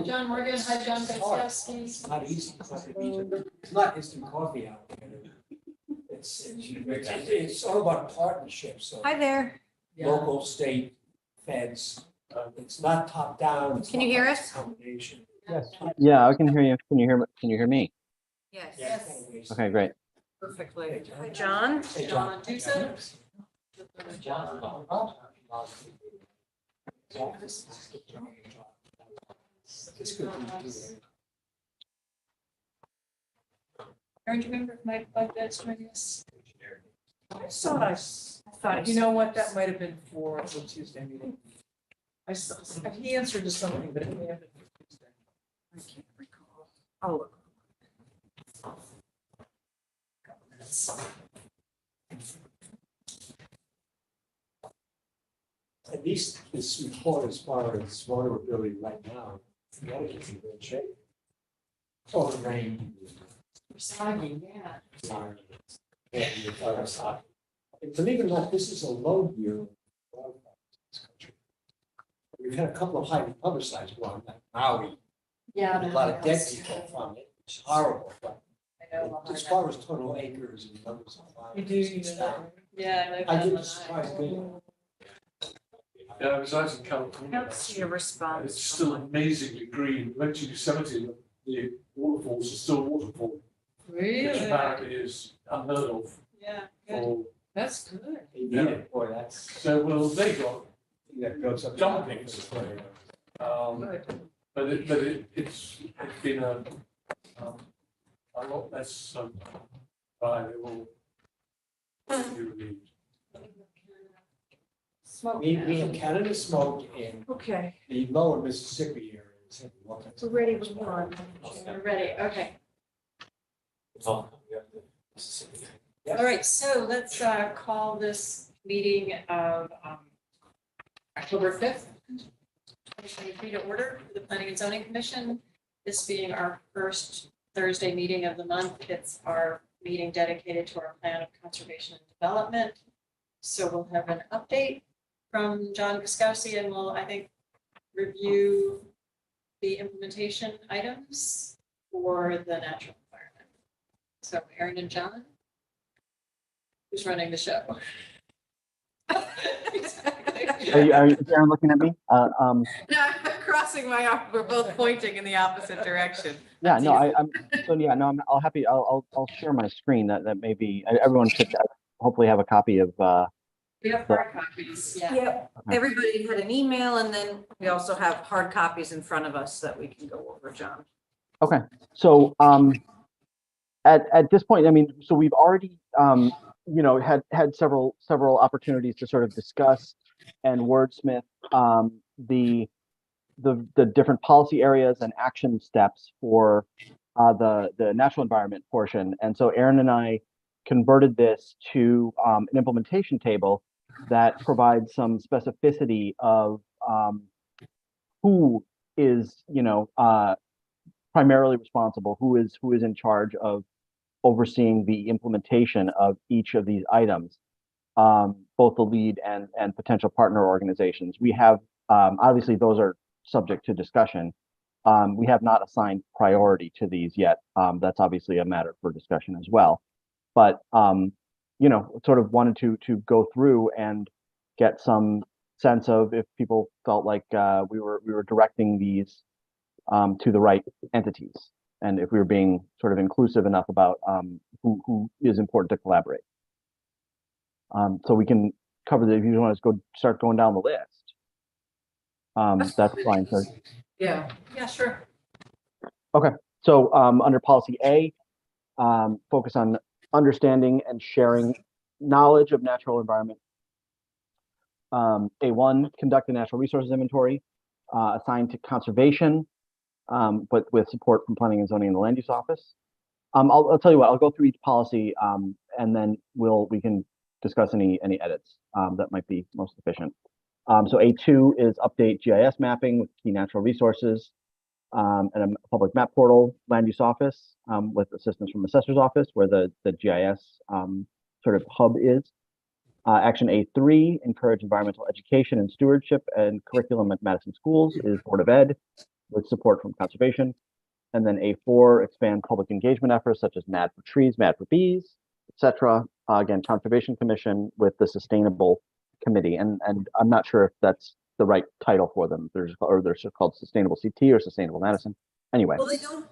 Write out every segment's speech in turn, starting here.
John Morgan, hi, John It's Gostowski. not easy. It's not instant coffee out there. It's all about partnerships, so Hi there. local, state, feds. It's not top down. It's Can you not hear like us? a combination. Yes. Yeah, I can hear you. Can you hear me? Can you hear me? Yes. Yeah, it's kind of wasted. Okay, great. Perfectly. Hi, John. Hey, John Tusa. It's good. Aaron, do you remember if Mike Buck's joining us? I thought, you know what, that might have been for the Tuesday meeting. I saw, he answered to something, but it may have been for Tuesday. I can't recall. Oh, look. At least this report as far as vulnerability right now, Connecticut's in good shape. Oh, the rain. Soggy, yeah. Sorry. Yeah, you're talking about- And believe it or not, this is a low year. for this country. We've had a couple of highly publicized ones, like Maui, Yeah. a lot of dead people from it. It's horrible, but I know. as far as total acres and numbers of lives. You do, you it's know. down. Yeah. I did surprise me. Yeah, I was out in I California. don't see a response. It's still amazingly green. Went to Yosemite, the waterfalls are still waterfall, which Really? apparently is unheard of. Yeah, good. Or, That's good. They need it, boy, that's. so, well, they got, That goes up. Dumpings. Good. it's been a lot less, valuable. Smoke. We have Canada smoke in Okay, the lower Mississippi areas. we're ready with one. We're ready, okay. Oh, yeah. All right, so let's call this meeting of October 5th, 2023 to order for the Planning and Zoning Commission. This being our first Thursday meeting of the month, it's our meeting dedicated to our plan of conservation and development. So we'll have an update from John Gostowski and we'll, I think, review the implementation items for the natural environment. So Aaron and John? Who's running the show? Are you Aaron, looking at me? No, I'm crossing my arm. We're both pointing in the opposite direction. Yeah, no, I'm, so yeah, no, I'll share my screen. That may be, everyone should hopefully have a copy of, We have hard copies, yeah. Yep, everybody had an email and then we also have hard copies in front of us that we can go over, John. okay. So, at this point, I mean, so we've already, had several opportunities to sort of discuss and wordsmith, the different policy areas and action steps for the natural environment portion. And so Aaron and I converted this to an implementation table that provides some specificity of who is, primarily responsible, who is in charge of overseeing the implementation of each of these items, both the lead and potential partner organizations. We have, obviously those are subject to discussion. We have not assigned priority to these yet. That's obviously a matter for discussion as well. But, sort of wanted to go through and get some sense of if people felt like we were directing these to the right entities, and if we were being sort of inclusive enough about who is important to collaborate. So we can cover that if you want to start going down the list. That's fine. So, Yeah. Yeah, sure. so under policy A, focus on understanding and sharing knowledge of natural environment. A1, conduct a natural resources inventory assigned to conservation, but with support from planning and zoning and the land use office. I'll tell you what, I'll go through each policy and then we can discuss any edits that might be most efficient. So A2 is update GIS mapping with key natural resources and a public map portal, land use office with assistance from assessor's office where the GIS sort of hub is. Action A3, encourage environmental education and stewardship and curriculum at Madison schools is Board of Ed. with support from conservation. And then A4, expand public engagement efforts such as Mad for Trees, Mad for Bees, etc. Again, Conservation Commission with the Sustainable Committee. And I'm not sure if that's the right title for them. They're just called Sustainable CT or Sustainable Madison. Anyway, Well,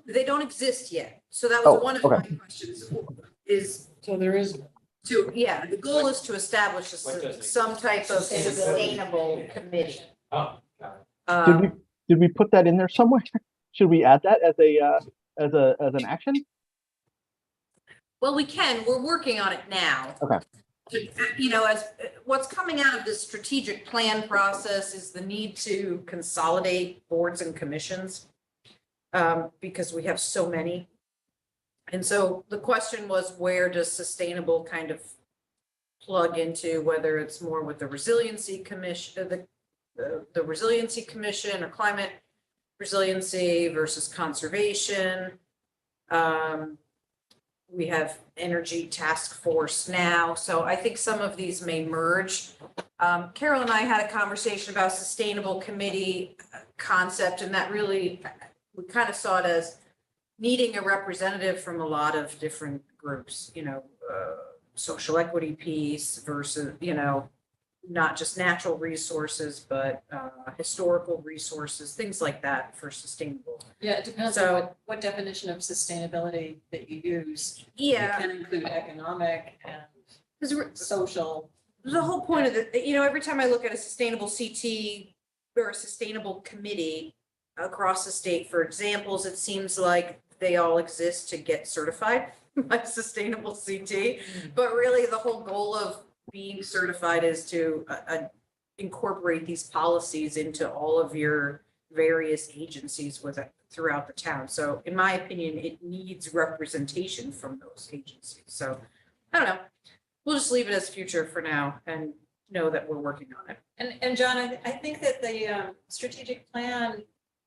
they don't exist yet. So that was Oh, one of my okay. questions is So there is, yeah, the goal is to establish some type of sustainable committee. Oh, got Um, did we put that in there somewhere? Should we add that as an action? Well, we can, we're working on it now. Okay. You know, as what's coming out of this strategic plan process is the need to consolidate boards and commissions. Because we have so many. And so the question was, where does sustainable kind of plug into, whether it's more with the resiliency commission, the resiliency commission or climate resiliency versus conservation. We have energy task force now. So I think some of these may merge. Carol and I had a conversation about sustainable committee concept, and that really, we kind of saw it as needing a representative from a lot of different groups, you know, social equity piece versus, you know, not just natural resources, but historical resources, things like that for sustainable. Yeah, it depends So- on what definition of sustainability that you use. Yeah, It can include economic and because social. the whole point of the, you know, every time I look at a sustainable CT or a sustainable committee across the state for examples, it seems like they all exist to get certified by sustainable CT. But really, the whole goal of being certified is to incorporate these policies into all of your various agencies throughout the town. So in my opinion, it needs representation from those agencies. So I don't know. We'll just leave it as future for now and know that we're working on it. And John, I think that the strategic plan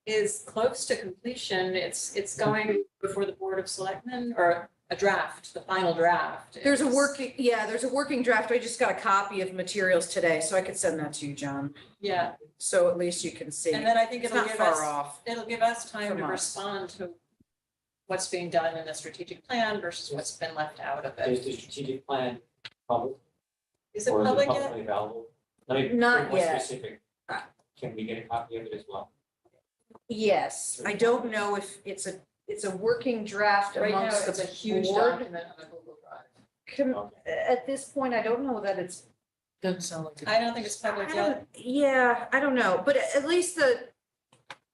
is close to completion. It's going before the Board of Selectmen, or a draft, the final draft. There's a It's- there's a working draft. I just got a copy of materials today, so I could send that to you, John. Yeah, So at least you can see. and then I think It's it'll not give far us, off. it'll give us time from to us. respond to what's being done in the strategic plan versus what's been left out of Is it. the strategic plan public? Is it Or public yet? publicly available? Let me be Not more yet. specific. Uh, Can we get a copy of it as well? Yes, I don't know if it's a working draft Right now, amongst it's a the huge board. document on a Google Drive. Okay. At this point, I don't know that it's doesn't sound like. I don't think it's public yet. Yeah, I don't know, but at least the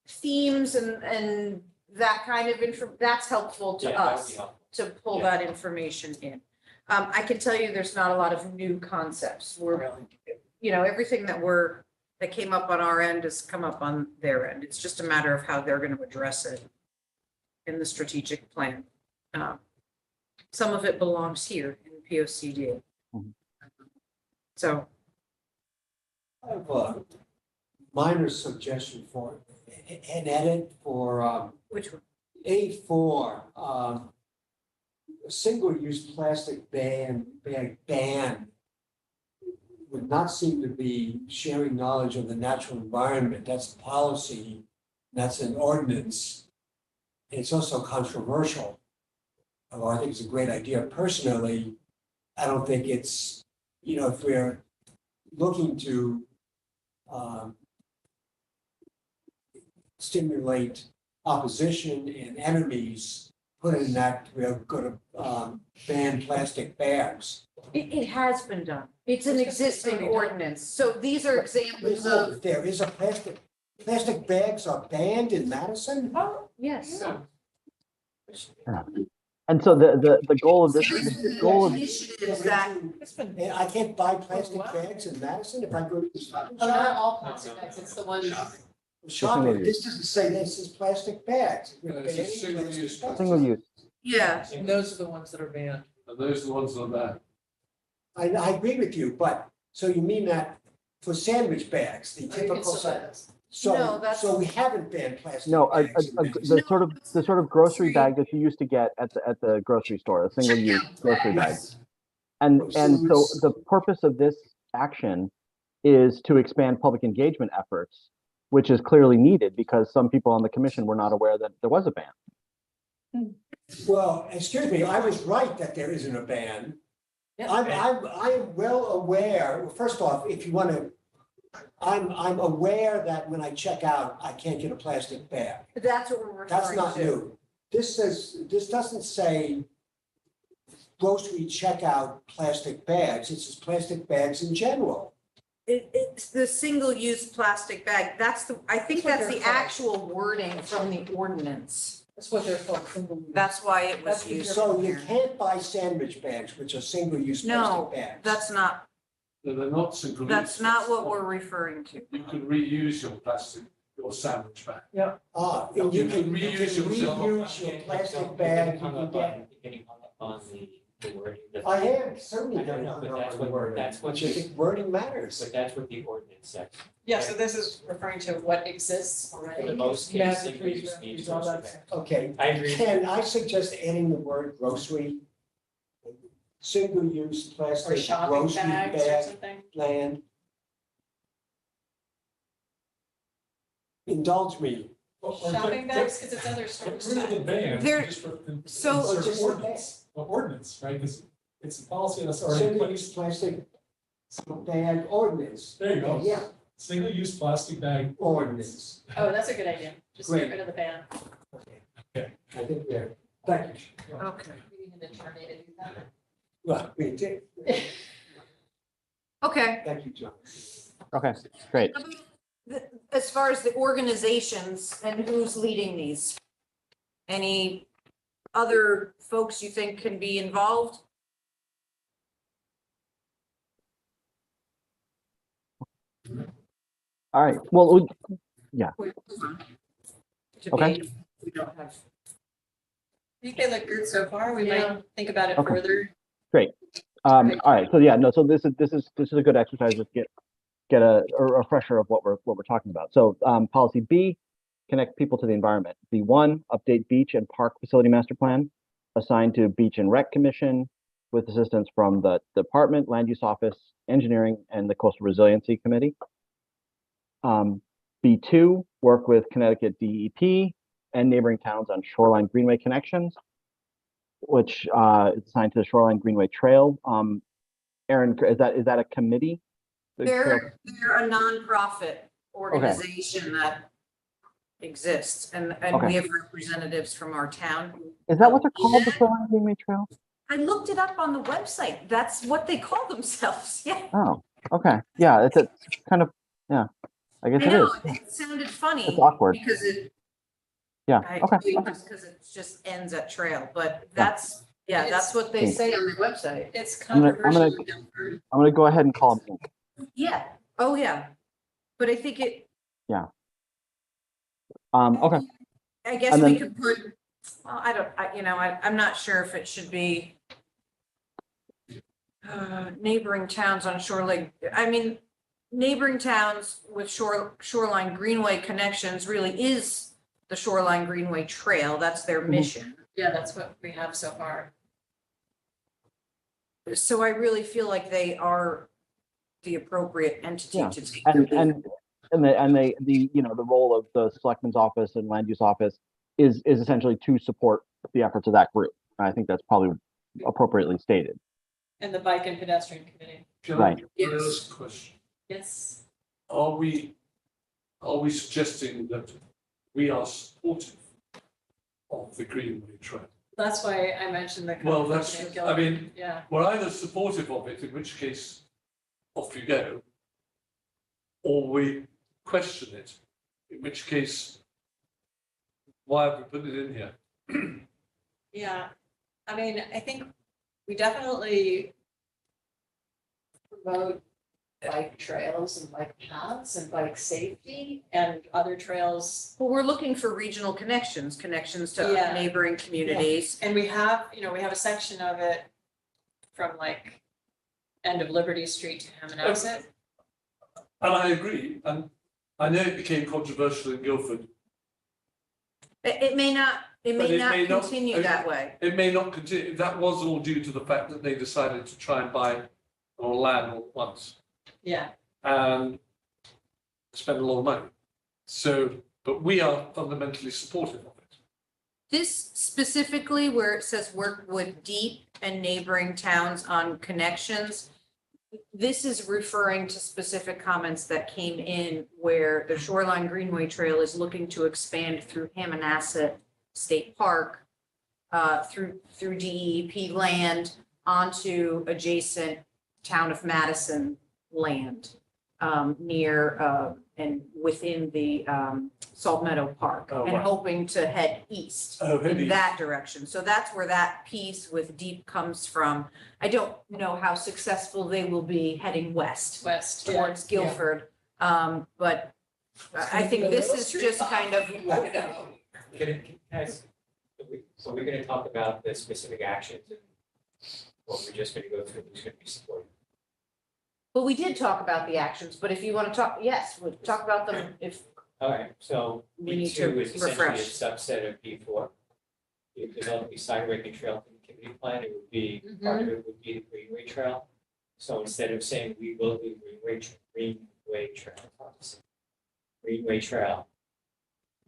themes and that kind of that's helpful to Yeah, that would us be helpful. to pull Yeah. that information in. I can tell you there's not a lot of new concepts. We're, you know, everything that came up on our end has come up on their end. It's just a matter of how they're going to address it in the strategic plan. Some of it belongs here in POCD. Mhm. So, I have a minor suggestion for an edit for which one? A4. A single-use plastic bag ban would not seem to be sharing knowledge of the natural environment. That's policy, that's an ordinance. It's also controversial. Although I think it's a great idea personally, I don't think it's, you know, if we're looking to stimulate opposition and enemies, put in that we're going to ban plastic bags. It has been done. It's an It's existing already done. ordinance. So these are examples of, There is a plastic bags are banned in Madison? oh, yes. And so the goal of this, the goal of, Initiatives that, It's been. And I can't buy plastic bags in Madison if I go to the shop. Well, not all plastic bags, it's the ones. Shopping, this doesn't say this is plastic bags. It's a single-use plastic. single use. yeah, And those are the ones that are banned. And those are the ones that are bad. I agree with you, but, so you mean that for sandwich bags, the typical size? No, So, that's- so we haven't banned plastic. No, bags in Madison. the sort of grocery bag that you used to get at the grocery store, a single use grocery bag. And so the purpose of this action is to expand public engagement efforts which is clearly needed because some people on the commission were not aware that there was a ban. Well, excuse me, I was right that there isn't a ban. Yeah. I'm well aware, well, first off, if you want to, I'm aware that when I check out, I can't get a plastic bag. That's what we're That's referring not to. new. This doesn't say grocery checkout plastic bags, it says plastic bags in general. It's the single-use plastic bag. I think That's that's what the they're called. actual wording from the ordinance. That's what they're called, single use. That's why it was That's what used So in you here. can't buy sandwich bags, which are single-use No, plastic bags. That's not, No, they're not single use. that's not what we're referring to. You can reuse your plastic, your sandwich bag. And you can reuse your- reuse your plastic bag, you can get, Getting hung up on the wording. I am certainly I don't getting know, hung but up that's on the what- wording, that's what which is the- wording matters. But that's what the ordinance says. Yeah, so this is referring to what exists For the already. most case, Magic single use trees, means all grocery that. bag. Okay, I agree. Ken, I suggest adding the word grocery. Single-use Or plastic shopping grocery bags or bag something. land. Indulge me. Shopping bags, because it's other Get stores. rid of the ban. There- just for- so- insert Just- ordinance, right? It's a policy that's already in Single-use place. plastic bag ordinance. There you go. Okay, yeah, Single-use plastic bag ordinance. Oh, that's a good idea. Just Great. get rid of the ban. Okay. I think we're, thank you. Okay. We need an attorney to do that. Well, we did, Okay. thank you, John. Okay, great. As far as the organizations and who's leading these, any other folks you think can be involved? All right, well, Debate. We don't have. I think they look good so far. We Yeah. might think about it Okay. further. all right, so yeah, no, so this is a good exercise to get a refresher of what we're talking about. So, policy B, connect people to the environment. B1, update beach and park facility master plan, assigned to Beach and Rec Commission with assistance from the Department, Land Use Office, Engineering, and the Coastal Resiliency Committee. B2, work with Connecticut DEP and neighboring towns on shoreline greenway connections, which is assigned to the Shoreline Greenway Trail. Aaron, is that a committee? The trail- They're a nonprofit organization that exists, and we Okay. have representatives from our town. Is that what they're called, the Shoreline Greenway Trail? I looked it up on the website. That's what they call themselves. Yeah. Oh, okay, yeah, it's kind of, yeah, I guess I it know, is. it sounded funny. It's awkward. Because it, Yeah, I, okay. just because it just ends at trail, but that's, yeah, that's what they Thanks. say on the website. It's I'm gonna- controversial. I'm gonna go ahead and call them in. Yeah, oh, yeah. But I think it, Okay, I guess And we then- could put, well, I'm not sure if it should be neighboring towns on shoreline, neighboring towns with shoreline greenway connections really is the Shoreline Greenway Trail. That's their Mhm. mission. Yeah, that's what we have so far. So I really feel like they are the appropriate entity Yeah. to take. the lead. and the role of the Selectman's Office and Land Use Office is essentially to support the efforts of that group. And I think that's probably appropriately stated. And the bike and pedestrian committee. Can Right. I ask a question? Yes. Are we suggesting that we are supportive of the Greenway Trail? That's why I mentioned the. Well, that's, company, I mean, Yeah, we're either supportive of it, in which case off you go, or we question it, in which case why have we put it in here? yeah. I mean, I think we definitely promote bike trails and bike paths and bike safety and other trails. Well, we're looking for regional connections to Yeah. neighboring communities. And we have a section of it from like end of Liberty Street to Hammonasset. And I agree, and I know it became controversial in Guildford. It may not But it may not- continue that way. It may not continue, that was all due to the fact that they decided to try and buy more land all at once Yeah, and spend a lot of money. So, but we are fundamentally supportive of it. This specifically where it says work with deep and neighboring towns on connections, this is referring to specific comments that came in where the Shoreline Greenway Trail is looking to expand through Hammonasset State Park, through DEP land onto adjacent Town of Madison land, near, and within the, Salt Meadow Park, Oh, and wow. hoping to head east Oh, head in east. that direction. So that's where that piece with deep comes from. I don't know how successful they will be heading west West. towards Guilford. But I think this is just kind of, So we're gonna talk about the specific actions and what we're just gonna go through, who's gonna be supported. but we did talk about the actions, but if you want to talk, yes, we'll talk about them if, All right, so We B need to two is essentially a refresh. subset of B four. If developing sidewalk and trail connectivity plan, it would be, part of it would be the Greenway Trail. So instead of saying we will do Greenway Trail, Greenway Trail,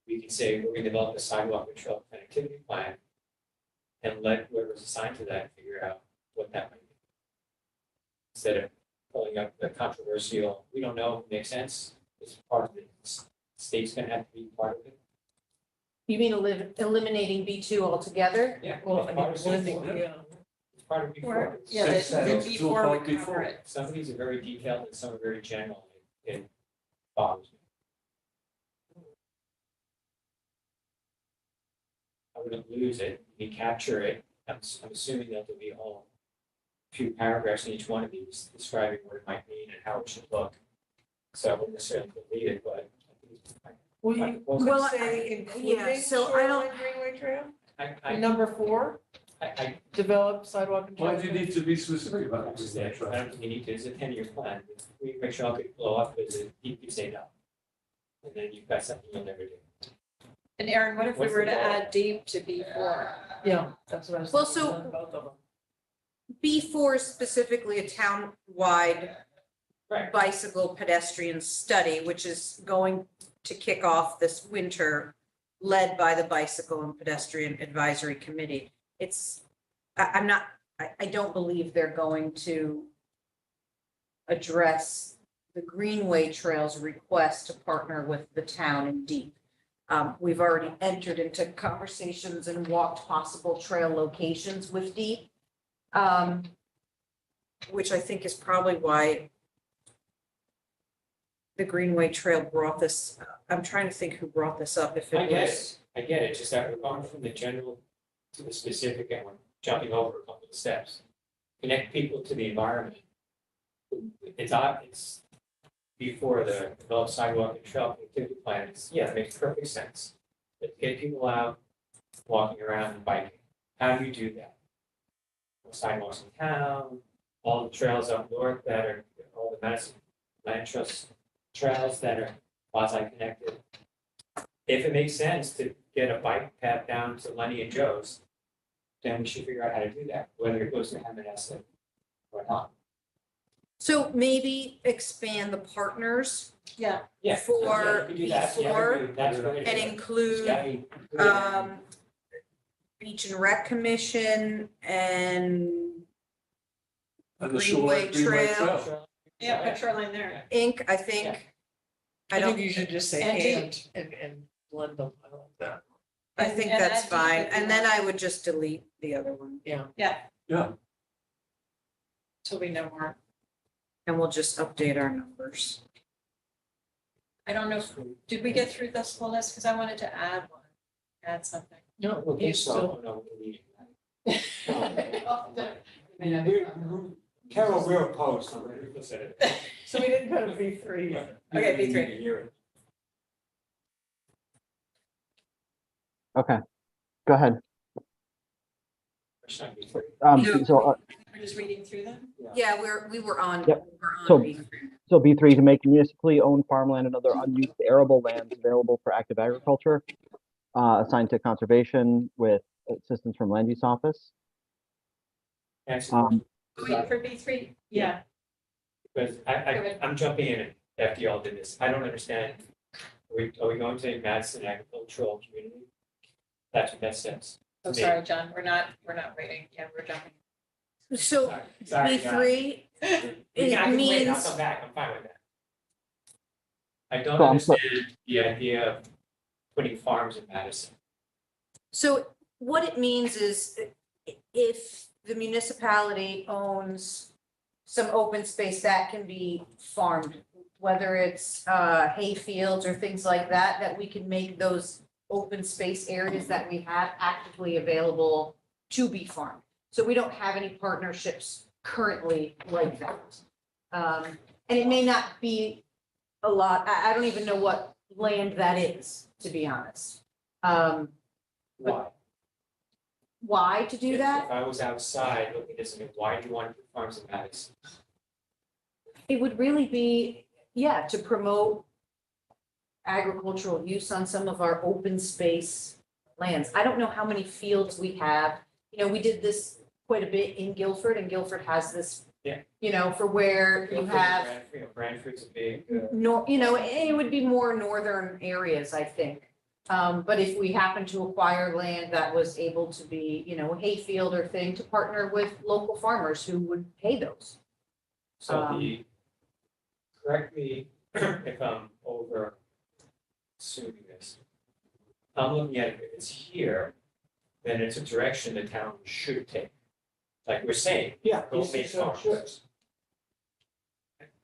we can say we're gonna develop a sidewalk and trail connectivity plan and let whoever's assigned to that figure out what that might be. Instead of pulling up the controversial, we don't know if it makes sense, it's part of it, state's gonna have to be part of it. you mean eliminating B2 altogether? Yeah. Well, it's part of blending, B4. yeah. It's part of before. Or, yeah, Six the cents, before would before. cover it. Some of these are very detailed and some are very general. It bothers me. I wouldn't lose it, we capture it, I'm assuming that there'll be a whole few paragraphs in each one of these describing what it might mean and how it should look. So I wouldn't necessarily delete it, but I think it's fine. Will you Well, say yeah, including so I don't- Shoreline Greenway Trail? I, Number 4, I, develop sidewalk and. Why trail do you need to be specific about I just, it? I don't think you need to, it's a 10-year plan, we make sure I'll get blow up, because you could say no. And then you've got something you'll never do. And Aaron, what if we What's were the to goal? add deep to B4? Yeah, that's what I was. Well, thinking so- on both of them. B4 is specifically a town-wide Right. bicycle pedestrian study, which is going to kick off this winter, led by the Bicycle and Pedestrian Advisory Committee. It's, I'm not, I don't believe they're going to address the Greenway Trail's request to partner with the town in Deep. We've already entered into conversations and walked possible trail locations with Deep. Which I think is probably why the Greenway Trail brought this, I'm trying to think who brought this up, if I it get was. I get it, just that we're going from the general to the specific and we're jumping over a couple of steps. Connect people to the environment. It's before the develop sidewalk and trail connectivity plan, yeah, it makes perfect sense. But get people out, walking around and biking, how do you do that? Sidewalks in town, all the trails up north that are, all the Madison land trust trails that are quasi-connected. If it makes sense to get a bike path down to Lenny and Joe's, then we should figure out how to do that, whether it goes to Hammonasset or not. So maybe expand the partners Yeah, Yeah. For yeah, you can do that. Yeah, before that's what it and is. include, Yeah, Beach and Rec Commission and And the Greenway Greenway Trail. yeah, put shoreline there. Inc., I think. I I think don't, you should just say and blend them. I like that. I think And that's add Deep fine, if you and then want. I would just delete the other one, Yeah. Yeah, Till we know more. and we'll just update our numbers. I don't know, did we get through this full list? Because I wanted to add one, add something. No, Okay, you so- still, Oh, no, we need Carol, we're opposed. so we didn't go to B3 yet. Okay, B3. Okay, go ahead. No. We're just reading through them? Yeah, we were on. Yep. we were on So- B3. So B3, to make municipally owned farmland and other unused arable lands available for active agriculture, assigned to conservation with assistance from land use office. Wait, for B3, yeah. Because I'm jumping in after y'all did this, I don't understand Are we going to Madison agricultural community? That's what that says. Oh, Me. sorry, John, we're not waiting. Yeah, we're jumping. So Sorry, B three, I it can wait, I'll means, come back, I'm fine with that. I don't So I'm so- understand the idea of putting farms in Madison. so what it means is if the municipality owns some open space that can be farmed, whether it's hay fields or things like that, that we can make those open space areas that we have actively available to be farmed. So we don't have any partnerships currently like that. And it may not be a lot, I don't even know what land that is, to be honest. Why? Why to do that? If I was outside looking at something, why do you want to put farms in Madison? It would really be, yeah, to promote agricultural use on some of our open space lands. I don't know how many fields we have. You know, we did this quite a bit in Guilford, and Guilford has this. Yeah. You know, for where you have, Brantford's a big, you know, it would be more northern areas, I think. But if we happen to acquire land that was able to be, you know, a hayfield or thing, to partner with local farmers who would pay those. so correct me if I'm over assuming this. I'm looking at it, if it's here, then it's a direction the town should take. Like we're saying, Yeah. Go yes, make it sure farms. should.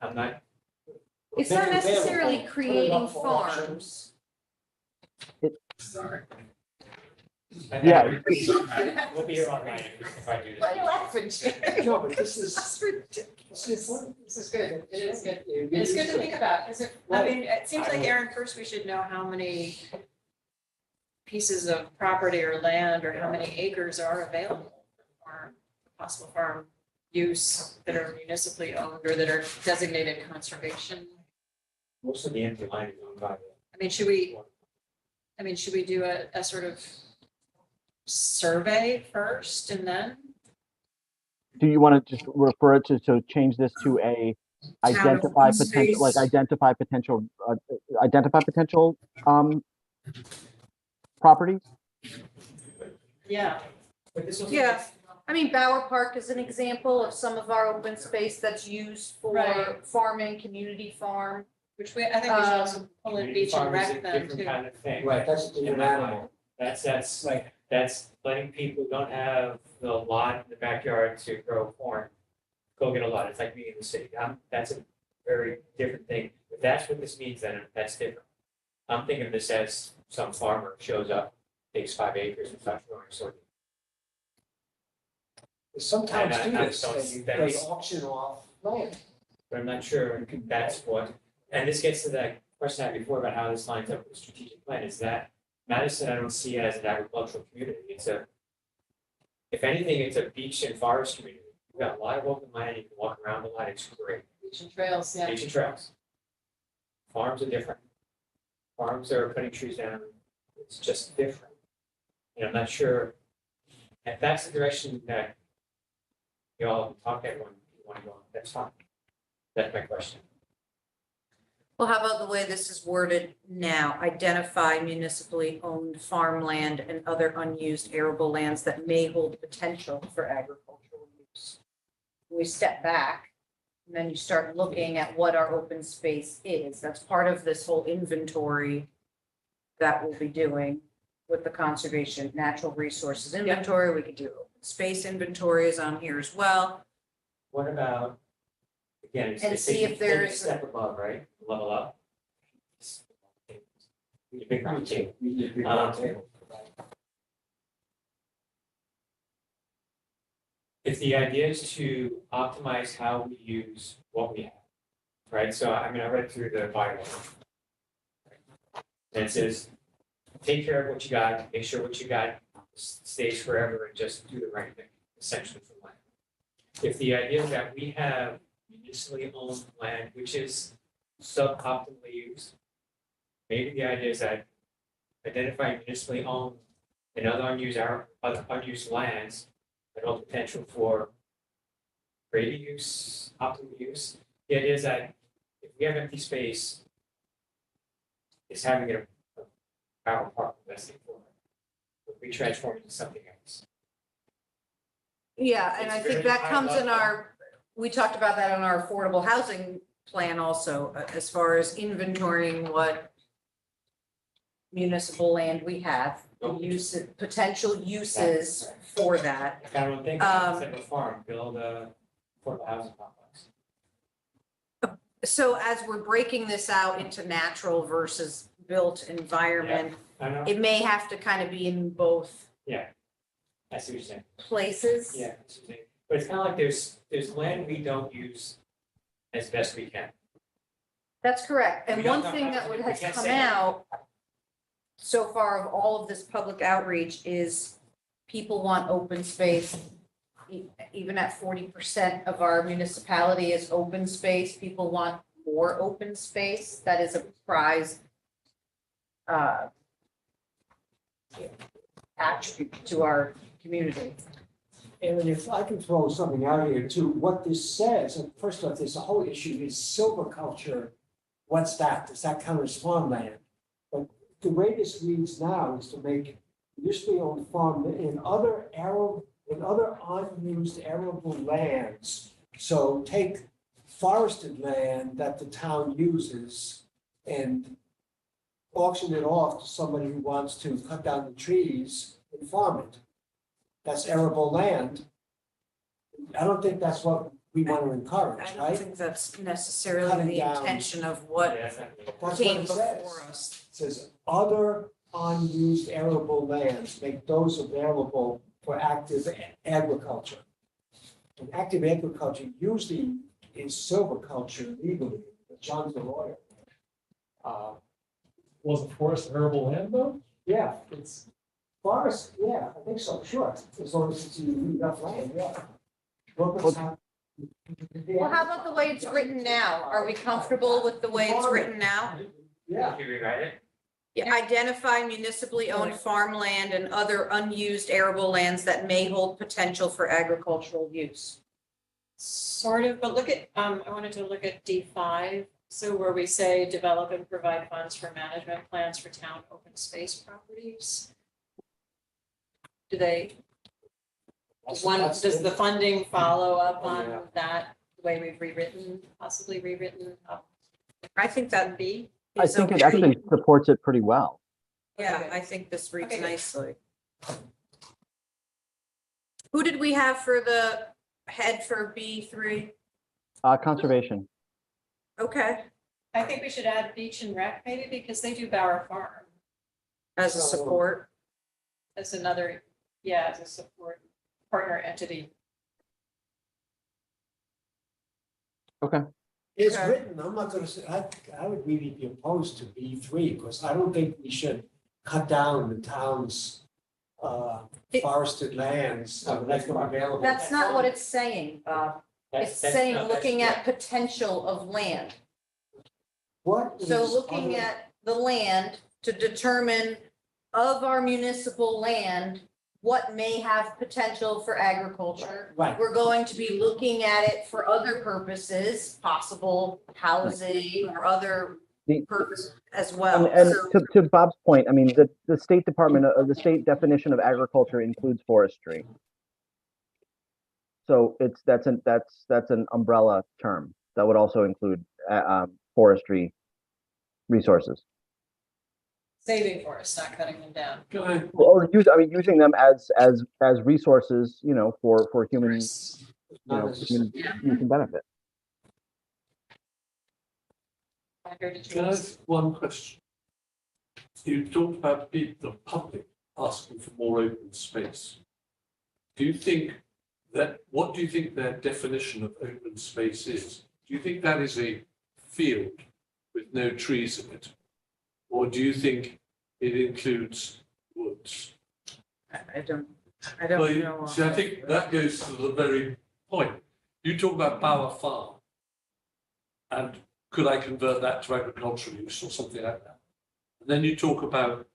I'm not, It's not Make it available. necessarily Put it creating up for auction. farms. sorry. Yeah. We'll be here all night if I do this. Why are you laughing? No, but this is, That's ridiculous. this is important. This is good. It is good. It It's good really to is think about, because I Right. mean, it seems like, Aaron, first we should know how many pieces of property or land or how many acres are available for possible farm use that are municipally owned or that are designated conservation. Most of the empty land is owned by I mean, should we do a sort of survey first and then? Do you want to just refer it to, so change this to a identify open potential, like space. identify potential, properties? Yeah. But this was. Yeah. I mean, Bower Park is an example of some of our open space that's used for Right. farming, community farm. Which I think we should also pull in Community beach and farm is a rec then different too. kind of thing. Right, that's a different animal. That's Right. that's letting people who don't have the lot in the backyard to grow corn, go get a lot. It's like being in the city. That's a very different thing. If that's what this means, then that's different. I'm thinking of this as some farmer shows up, takes 5 acres and starts growing soybean. Some towns And do I this, don't- they auction off land. But I'm not sure that's what, and this gets to that question I had before about how this lines up with the strategic plan, is that Madison, I don't see as an agricultural community, if anything, it's a beach and forest community. We've got a lot of open land, you can walk around a lot, it's great, Beach and trails, yeah. beach and trails. Farms are different. Farms are cutting trees down, it's just different. And I'm not sure if that's the direction that you all talk to everyone, you want to go, that's fine. That's my question. Well, how about the way this is worded now? Identify municipally owned farmland and other unused arable lands that may hold potential for agricultural use. We step back and then you start looking at what our open space is. That's part of this whole inventory that we'll be doing with the conservation natural resources inventory. We could do open space inventories on here as well. What about, again, it's And it's see taking if there's- a step above, right? Level up. The big round table. We need a big round table. If the idea is to optimize how we use what we have, right? So I mean, I read through the bylaw. And it says, take care of what you got, make sure what you got stays forever and just do the right thing, essentially for land. If the idea is that we have municipally owned land, which is suboptimally used, maybe the idea is that identify municipally owned and other unused lands that hold potential for greater use, optimal use. The idea is that if we have empty space, is having a power park investing for it. But we transform it into something else. Yeah, and It's I think very that high comes in level. our, we talked about that on our affordable housing plan also, as far as inventorying what municipal land we have, use, potential uses for that. I kind of think instead of a farm, build a affordable housing complex. So as we're breaking this out into natural versus built environment, I know, it may have to kind of be in both I see what you're saying. places. Yeah, I see what you're saying. But it's kind of like there's land we don't use as best we can. That's correct. And We don't one know thing how- that would we has can't come say that. out so far of all of this public outreach is people want open space. Even at 40% of our municipality is open space, people want more open space. That is a prize attribute to our community. And if I can throw something out here too, what this says, and first off, there's a whole issue is silviculture. What's that? Does that count as farmland? But the way this reads now is to make municipally owned farm in other unused arable lands. So take forested land that the town uses and auction it off to somebody who wants to cut down the trees and farm it. That's arable land. I don't think that's what we want to encourage, I don't right? think that's necessarily Cutting the down. intention of what Yeah, that's not good. That's what came it says. before us. It says other unused arable lands, make those available for active agriculture. And active agriculture usually is silviculture legally, but John's a lawyer. Wasn't forest arable land though? Yeah, It's, forest, yeah, I think so, sure, as long as it's enough land, yeah. Brooklyn's have- Well, how about the way it's written now? Are we comfortable with the way it's written now? Yeah, Can you rewrite it? Yeah, identify municipally owned farmland and other unused arable lands that may hold potential for agricultural use. Sort of, but look at, I wanted to look at D5. So where we say develop and provide funds for management plans for town open space properties. Do they, does the funding follow up Oh, yeah. on that, the way we've rewritten, possibly rewritten I think that B? I is think it okay. actually supports it pretty well. Yeah, I think this reads Okay, good. nicely. Who did we have for the head for B3? Conservation. Okay, I think we should add beach and rec maybe because they do Bower Farm as a So- support. as another, yeah, as a support partner entity. it's Okay. written, I'm not gonna say, I would really be opposed to B3, because I don't think we should cut down the town's It- forested lands, that's not available. That's not what it's saying, Bob. That's- It's that's- saying, no, that's- looking at potential of land. What So is looking other- at the land to determine of our municipal land, what may have potential for agriculture. Right, We're going to be looking at it for other purposes, possible housing or other The- purpose as And, well. and So- to Bob's point, I mean, the State Department, the state definition of agriculture includes forestry. So that's an umbrella term that would also include forestry resources. Saving forests, not cutting them down. Can I, Or using them as resources, for human, not necessarily. human use and benefit. I heard it. can I ask one question? You talked about the public asking for more open space. Do you think what do you think their definition of open space is? Do you think that is a field with no trees in it? Or do you think it includes woods? I don't Well, know. see, I think that goes to the very point. You talk about Bower Farm. And could I convert that to agricultural use or something like that? And then you talk about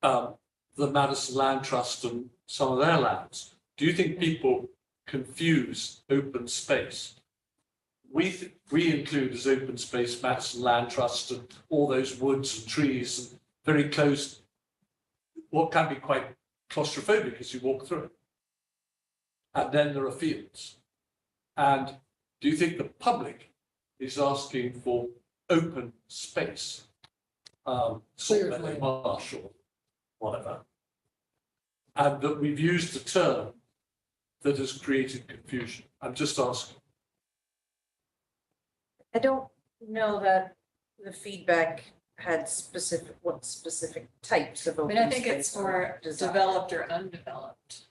the Madison Land Trust and some of their lands. Do you think people confuse open space we include as open space Matt's land trust and all those woods and trees and very close, what can be quite claustrophobic as you walk through it. And then there are fields. And do you think the public is asking for open space? Salt Meadow Marsh or whatever. And that we've used a term that has created confusion. I'm just asking. I don't know that the feedback had what specific types of I open mean, space. I think it's for desired. developed or undeveloped.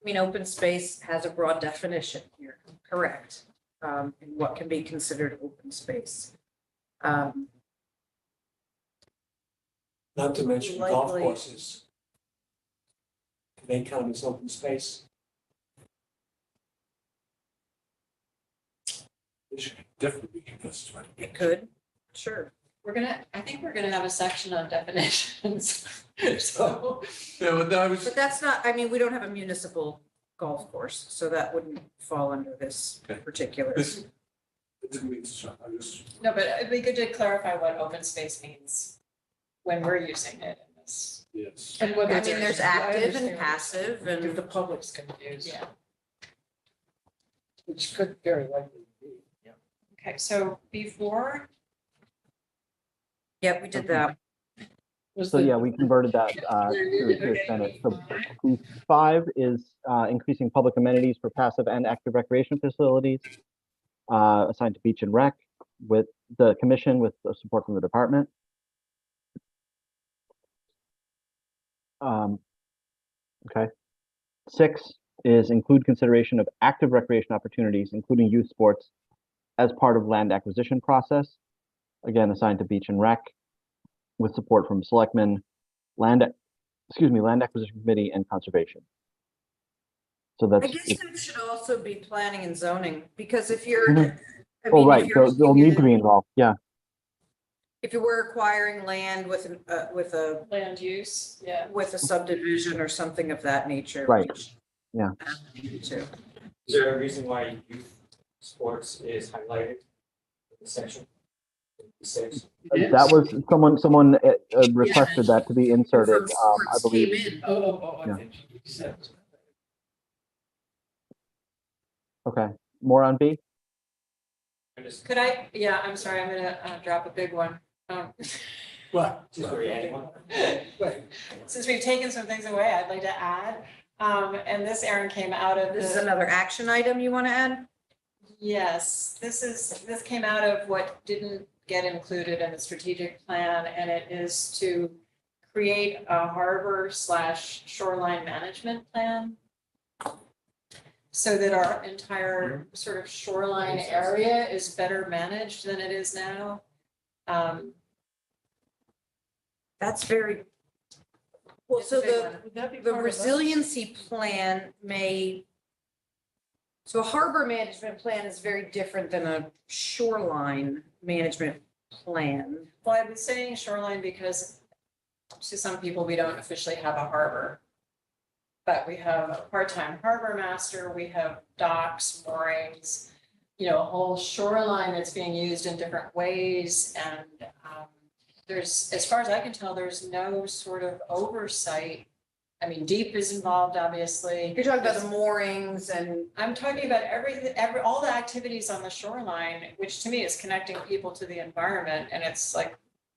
I mean, open space has a broad definition here, correct? In what can be considered open space. Not to mention golf Likely. courses. Can they count as open space? It should definitely be conversed. It could, sure. I think we're gonna have a section on definitions. So, Yeah, but I was, But that's not, I mean, we don't have a municipal golf course, so that wouldn't fall under this Okay. particular. this, I didn't mean to start, I just, no, but it'd be good to clarify what open space means when we're using it in this. yes. And I whether mean, there's active and understand passive If and, the public's confused, Yeah, which could very likely be. okay, so before, yeah, we did that. Was So the- yeah, we converted that to a Senate. So B5 is increasing public amenities for passive and active recreation facilities assigned to Beach and Rec with the commission with the support from the department. Okay. 6 is include consideration of active recreation opportunities, including youth sports, as part of land acquisition process. Again, assigned to Beach and Rec with support from selectmen, land acquisition committee and conservation. So I that's, guess that should also be planning and zoning, because if you're. Mhm. I oh, mean, if right, you're they'll looking need to at- be involved, yeah. If you were acquiring land with land use, yeah. a subdivision or something of that nature. Right. which- Yeah. Too. Is there a reason why youth sports is highlighted in the section? 6? That was, someone requested that to be inserted, I Sports believe. came in. I Yeah. think you said. Okay, more on B? Could I, yeah, I'm sorry, I'm gonna drop a big one. What? Just where you adding one? Since we've taken some things away, I'd like to add, and this, Aaron, came out of This is the, another action item you want to add? yes, this came out of what didn't get included in the strategic plan, and it is to create a harbor / shoreline management plan so that our entire sort of shoreline area is better managed than it is now. That's very. Well, It's so a big the, one. Would that be the part of us? resiliency plan may. So a harbor management plan is very different than a shoreline management plan. Well, I've been saying shoreline because to some people, we don't officially have a harbor. But we have a part-time harbor master, we have docks, moorings, a whole shoreline that's being used in different ways. And there's, as far as I can tell, there's no sort of oversight. I mean, DEEP is involved, obviously. You're talking about the moorings and. I'm talking about everything, all the activities on the shoreline, which to me is connecting people to the environment. And it's like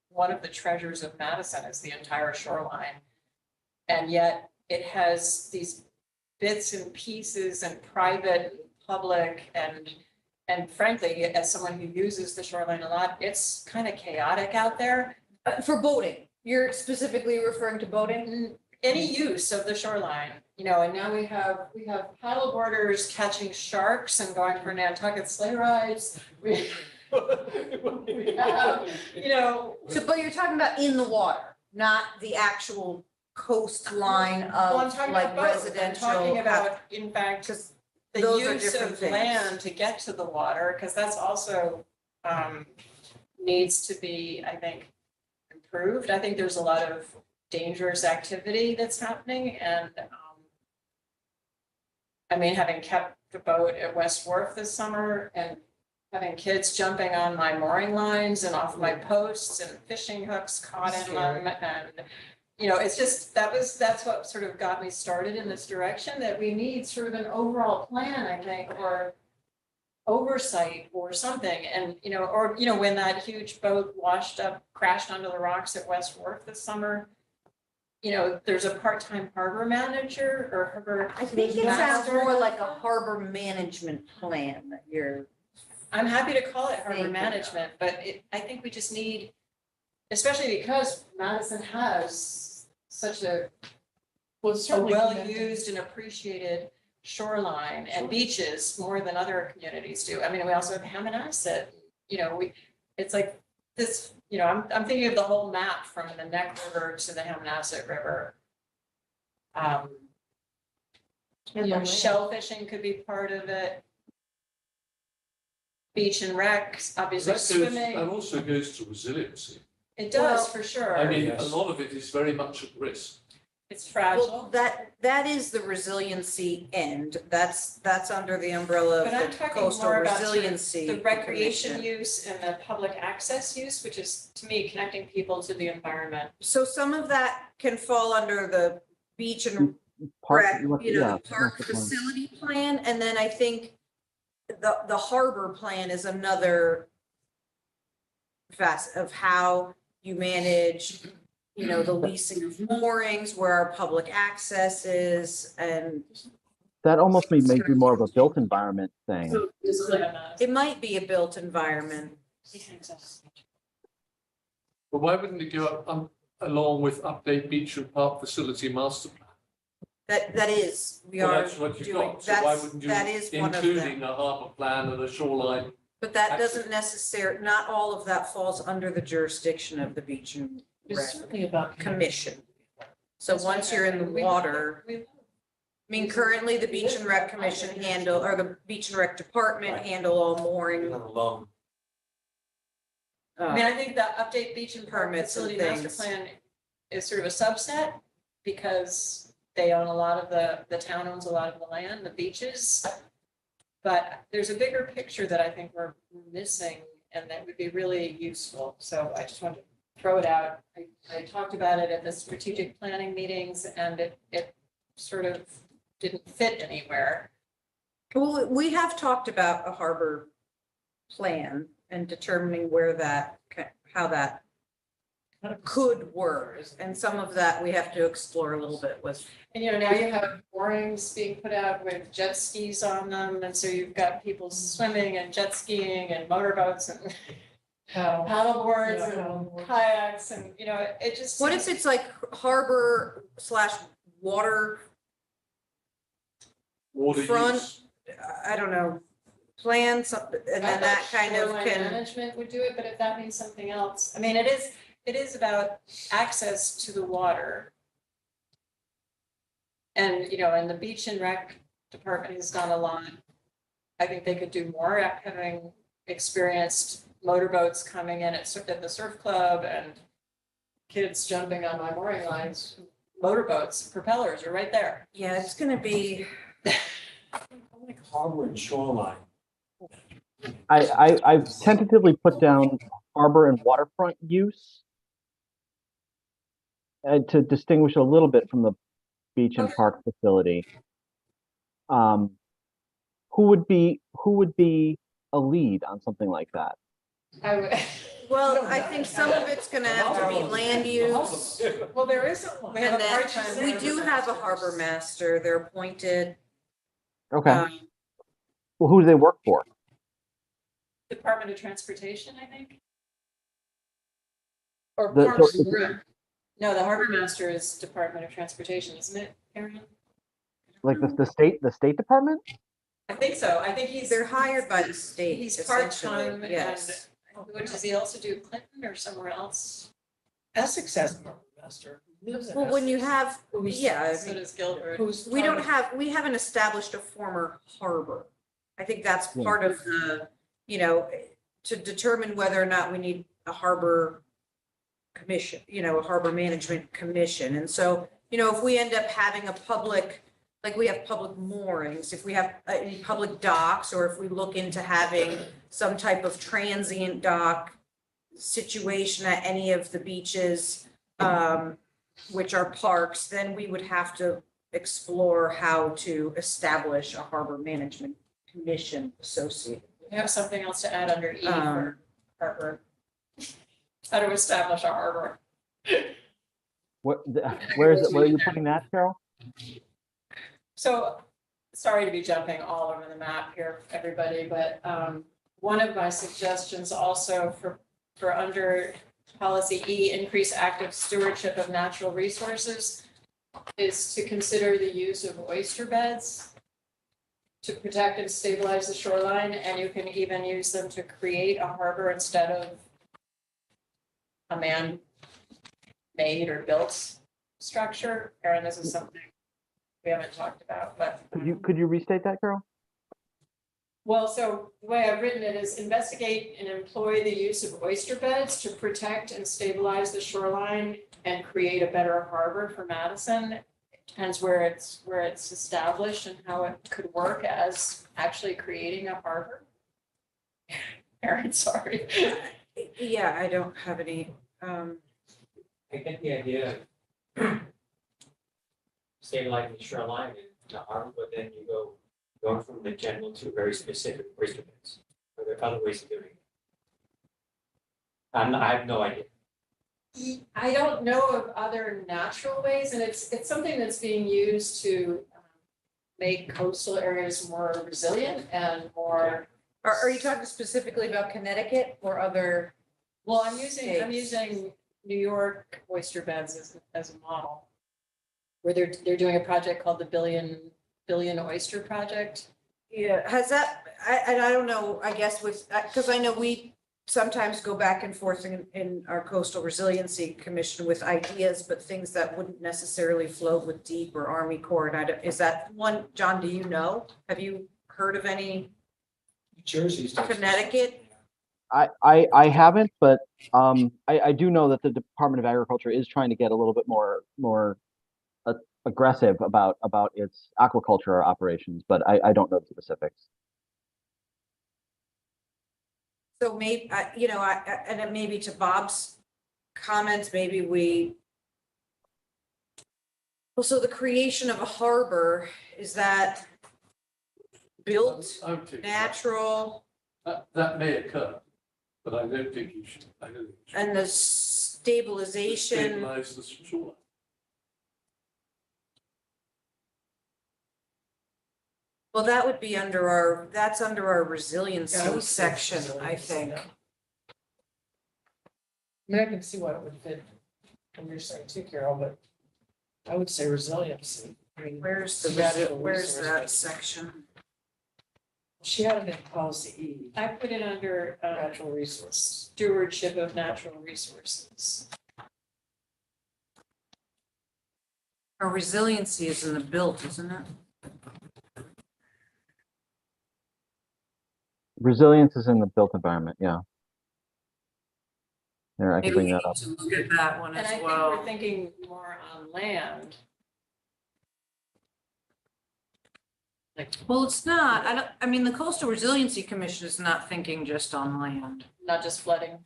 one of the treasures of Madison is the entire shoreline. And yet it has these bits and pieces and private, public, and frankly, as someone who uses the shoreline a lot, it's kind of chaotic out there. For boating, you're specifically referring to boating? Any use of the shoreline, and now we have paddle boarders catching sharks and going for Nantucket sleigh rides. We have, So, but you're talking about in the water, not the actual coastline well, I'm of talking like about both. I'm residential. talking about, in fact, Because the those are use different of things. land to get to the water, because that's also needs to be, I think, improved. I think there's a lot of dangerous activity that's happening, and I mean, having kept the boat at West Wharf this summer and having kids jumping on my mooring lines and off my posts and fishing hooks caught in them and, you know, it's just, that's what sort of got me started in this direction, that we need sort of an overall plan, I think, or oversight or something. And, you know, or, you know, when that huge boat washed up, crashed onto the rocks at West Wharf this summer, you know, there's a part-time harbor manager or harbor. I think it sounds master. more like a harbor management plan that you're. I'm happy to call it harbor Thank you. management, but I think we just need, especially because Madison has such a Well, it's certainly well-used and appreciated shoreline and beaches more than other communities do. I mean, we also have Hammonasset, you know, it's like this, you know, I'm thinking of the whole map from the Neck River to the Hammonasset River. You know, shellfishing could be part of it. Beach and rec, obviously swimming, That also goes to resiliency. it does for sure. I mean, a Yes. lot of it is very much at risk. It's Well, fragile. that is the resiliency end. That's under the umbrella But I'm of the talking coastal more about sort of resiliency. The recreation Commission. use and the public access use, which is, to me, connecting people to the environment. So some of that can fall under the beach and Park- rec, you know, yeah, the park master plan. facility plan, and then I think the harbor plan is another facet of how you manage, you know, the leasing of moorings, where our public access is, and That almost may be more of a built environment thing. it might be a built environment. But why wouldn't it go up along with update beach and park facility master plan? That is, we Well, are that's what you've doing, got, so why that's, wouldn't you, that is one of them. including a harbour plan and a shoreline? But that doesn't necessarily, not all of that falls under the jurisdiction of the Beach and It's Rec certainly about. Commission. So once you're in the water, I mean, currently the Beach and Rec Commission handle, or the Beach and Rec Department Right. handle all You're mooring. not alone. I mean, I think the update beach and park Permits and facility master things. plan is sort of a subset because they own a lot of the town owns a lot of the land, the beaches. But there's a bigger picture that I think we're missing and that would be really useful. So I just wanted to throw it out. I talked about it at the strategic planning meetings and it sort of didn't fit anywhere. Well, we have talked about a harbor plan and determining where that, how that could work. And some of that we have to explore a little bit with. And, you know, now you have moorings being put out with jet skis on them, and so you've got people swimming and jet skiing and motorboats and paddleboards Yeah, and paddleboards. kayaks, and, you know, it just. What if it's like harbor / water, Water Front- use. I don't know, plan something, and I then that thought kind of shoreline can. Management would do it, but if that means something else, I mean, it is about access to the water. And, you know, and the beach and rec department has done a lot. I think they could do more at having experienced motorboats coming in at the surf club and kids jumping on my mooring lines. Motorboats, propellers are right there. Yeah, it's gonna be, I like harbor and shoreline. I've tentatively put down harbor and waterfront use to distinguish a little bit from the beach and Okay. park facility. Who would be a lead on something like that? I would, well, I think some of it's gonna have to be land use. well, there isn't one. We have And a then part-time. we do have a harbor master, they're appointed. Okay. um, Well, who do they work for? Department of Transportation, I think. Or The- Parks so and it's- Rec. No, the harbor master is Department of Transportation, isn't it, Erin? Like the state department? I think so. I think he's. They're hired by the state, He's essentially, part-time and, yes. what, does he also do Clinton or somewhere else? Essex has a harbor master. Lives in Well, when you Essex. have, yeah, I So mean, does Gilbert. Who's we part don't of- have, we haven't established a former harbor. I think that's Yeah. part of the, you know, to determine whether or not we need a harbor commission, you know, a harbor management commission. And so, you know, if we end up having a public like we have public moorings, if we have any public docks, or if we look into having some type of transient dock situation at any of the beaches, which are parks, then we would have to explore how to establish a harbor management commission associated. We have something else to add under E for Um, harbor. How to establish a harbor. Where are you putting that, Carol? So, sorry to be jumping all over the map here, everybody, but one of my suggestions also for under policy E, increase active stewardship of natural resources, is to consider the use of oyster beds to protect and stabilize the shoreline, and you can even use them to create a harbor instead of a man-made or built structure. Erin, this is something we haven't talked about, but. Could you restate that, Carol? Well, so the way I've written it is investigate and employ the use of oyster beds to protect and stabilize the shoreline and create a better harbor for Madison. It depends where it's established and how it could work as actually creating a harbor. Erin, sorry. Yeah, I don't have any, I get the idea of stabilizing the shoreline and the harbor, but then you go going from the general to very specific oyster beds. Are there other ways of doing it? I have no idea. I don't know of other natural ways, and it's something that's being used to make coastal areas more resilient and more. are you talking specifically about Connecticut or other? Well, I'm using States. New York oyster beds as a model. Where they're doing a project called the Billion Oyster Project. Yeah, has that, I don't know, I guess with, because I know we sometimes go back and forth in our coastal resiliency commission with ideas, but things that wouldn't necessarily float with DEEP or Army Corps. And is that one, John, do you know? Have you heard of any New Jersey's. Connecticut? I haven't, but I do know that the Department of Agriculture is trying to get a little bit more aggressive about its aquaculture operations, but I don't know the specifics. So maybe, and then maybe to Bob's comments, maybe we. Well, so the creation of a harbor, is that built, I would think natural, that may occur, but I don't think you should, I don't think you should and the stabilization? stabilize the shoreline. Well, that would be that's under our Yeah, I resiliency would say section, I resilience, think. yeah. I mean, I can see why it would fit from your side too, Carol, but I would say resiliency. I mean, Where's natural where's that resources. section? She had it in policy E, I put it under natural resources. stewardship of natural resources. Our resiliency is in the built, isn't it? Resilience is in the built environment, yeah. There, I can Maybe bring we that need up. to look at that one And I as think well. we're thinking more on land. Well, it's not, I mean, the Coastal Resiliency Commission is not thinking just on land. Not just flooding.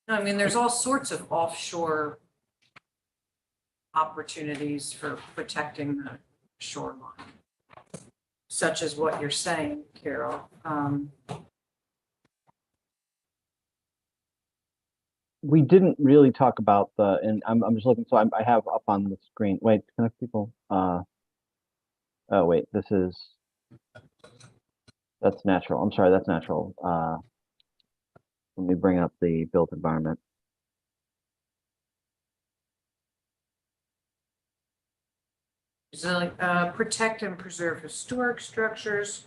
No, I mean, there's all sorts of offshore opportunities for protecting the shoreline, such as what you're saying, Carol. We didn't really talk about and I'm just looking, so I have up on the screen, wait, can I people, oh, wait, that's natural, I'm sorry, that's natural. Let me bring up the built environment. Protect and preserve historic structures,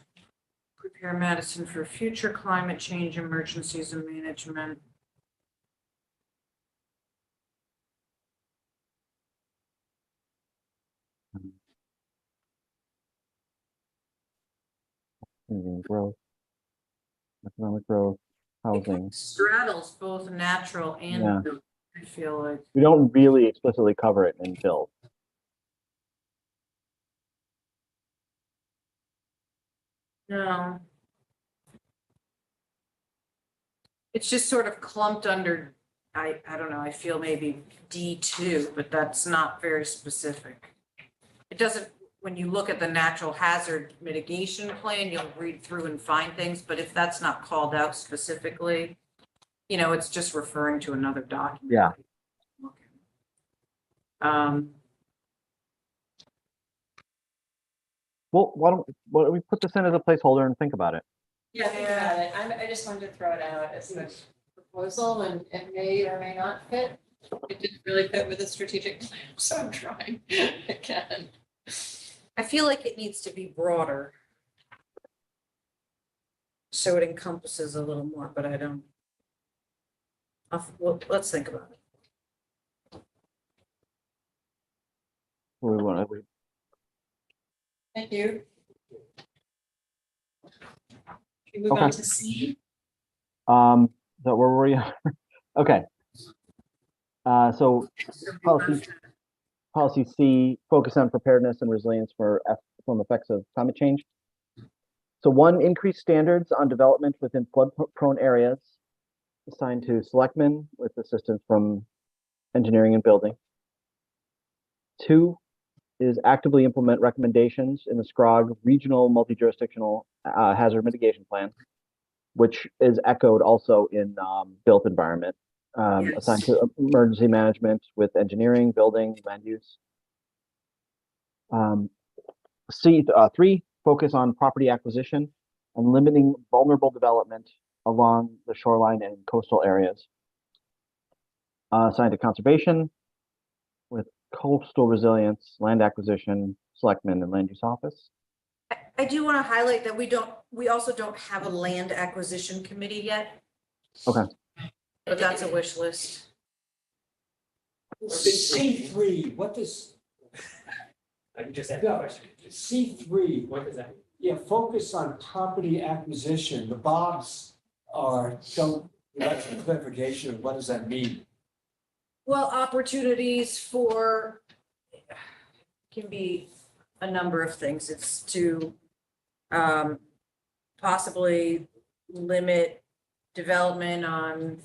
prepare Madison for future climate change emergencies and management. Growth, economic growth, It housing. straddles both natural Yeah. and built, I feel like. We don't really explicitly cover it in built. No. It's just sort of clumped under, I don't know, I feel maybe D2, but that's not very specific. It doesn't, when you look at the natural hazard mitigation plan, you'll read through and find things, but if that's not called out specifically, you know, it's just referring to another document. Yeah. Well, why don't we put this in as a placeholder and think about it? Yeah, think about it. I just wanted to throw it out as a proposal and it may or may not fit. It didn't really fit with the strategic plan, so I'm trying again. I feel like it needs to be broader. So it encompasses a little more, but I don't. Well, let's think about it. We want to. Thank you. Can we move on Okay. to C? So where were we? Okay. So policy C, focus on preparedness and resilience from effects of climate change. So 1, increase standards on development within flood-prone areas assigned to selectmen with assistance from engineering and building. 2 is actively implement recommendations in the SCROG regional multi-jurisdictional hazard mitigation plan, which is echoed also in built environment, assigned to emergency management with engineering, building, land use. C3, focus on property acquisition and limiting vulnerable development along the shoreline and coastal areas. Assigned to conservation with coastal resilience, land acquisition, selectmen, and land use office. I do want to highlight that we also don't have a land acquisition committee yet. Okay. But that's a wish list. C3, what does, I can just ask a question. C3, What does that mean? yeah, focus on property acquisition. The Bobs don't, that's a clarification of what does that mean? Well, opportunities for, can be a number of things. It's to possibly limit development on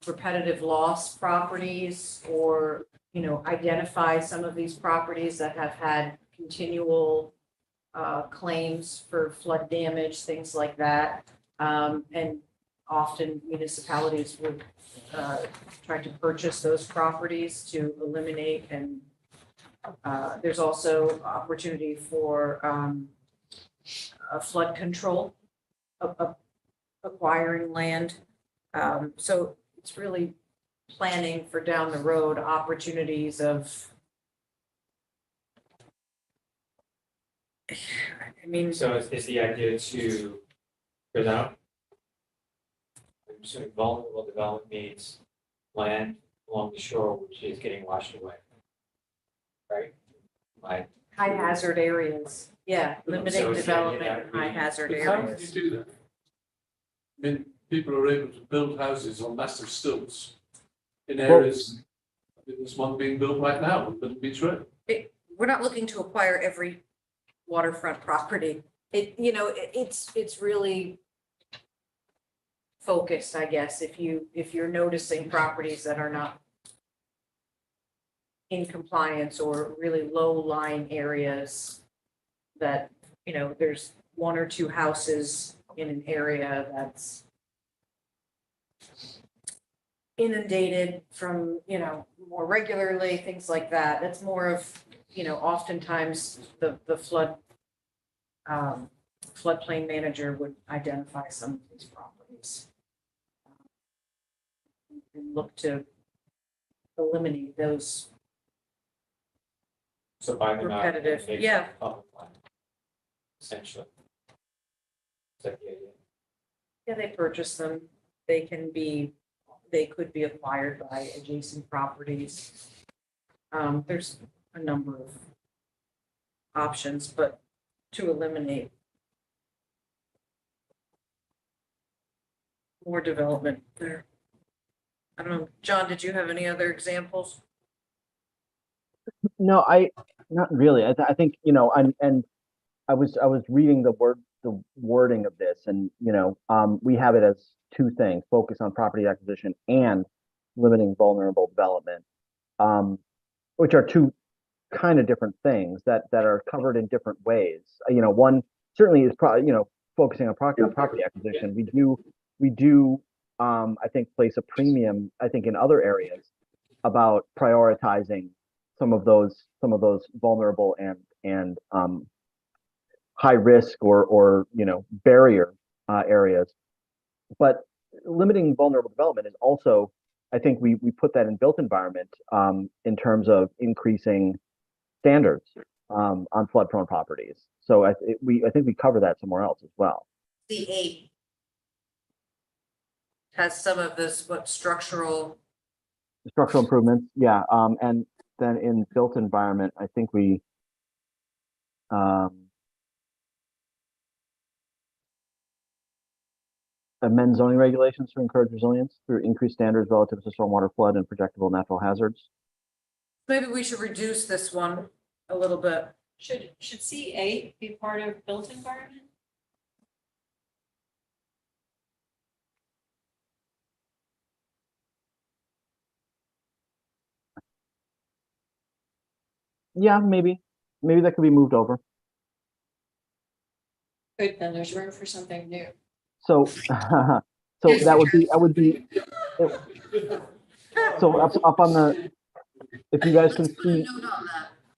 repetitive loss properties, or, you know, identify some of these properties that have had continual claims for flood damage, things like that. And often municipalities would try to purchase those properties to eliminate, and there's also opportunity for flood control, acquiring land. So it's really planning for down the road opportunities of, I mean, So is the idea to prevent? I'm assuming vulnerable development means land along the shore which is getting washed away. Right? Like, high hazard areas, yeah, limiting So it's the idea development that in high we- hazard But how can you areas. do that? I mean, people are able to build houses on massive stilts in areas. I mean, there's one being built right now on Little Beach Road. We're not looking to acquire every waterfront property. It's really focused, I guess, if you're noticing properties that are not in compliance or really low-lying areas that, you know, there's 1 or 2 houses in an area that's inundated from, you know, more regularly, things like that. That's more of, you know, oftentimes the floodplain manager would identify some of these properties and look to eliminate those. so buy them out. and Repetitive, make yeah. them public land, essentially. Is that the idea? Yeah, they purchase them. They could be acquired by adjacent properties. There's a number of options, but to eliminate more development there. I don't know, John, did you have any other examples? No, not really. I think, you know, and I was reading the the wording of this, and we have it as two things: focus on property acquisition and limiting vulnerable development, which are two kind of different things that are covered in different ways. One certainly is focusing on property acquisition. We do I think place a premium, I think, in other areas about prioritizing some of those vulnerable and high risk or barrier areas. But limiting vulnerable development is also, I think we put that in built environment in terms of increasing standards on flood prone properties. So I think we cover that somewhere else as well. C8 has some of this, structural. Structural improvements, yeah. And then in built environment, I think we amend zoning regulations to encourage resilience through increased standards relative to stormwater, flood, and projectable natural hazards. Maybe we should reduce this one a little bit. Should C8 be part of built environment? Yeah, maybe that could be moved over. Good, then there's room for something new. So, so that would be. So up on the, if you guys can see,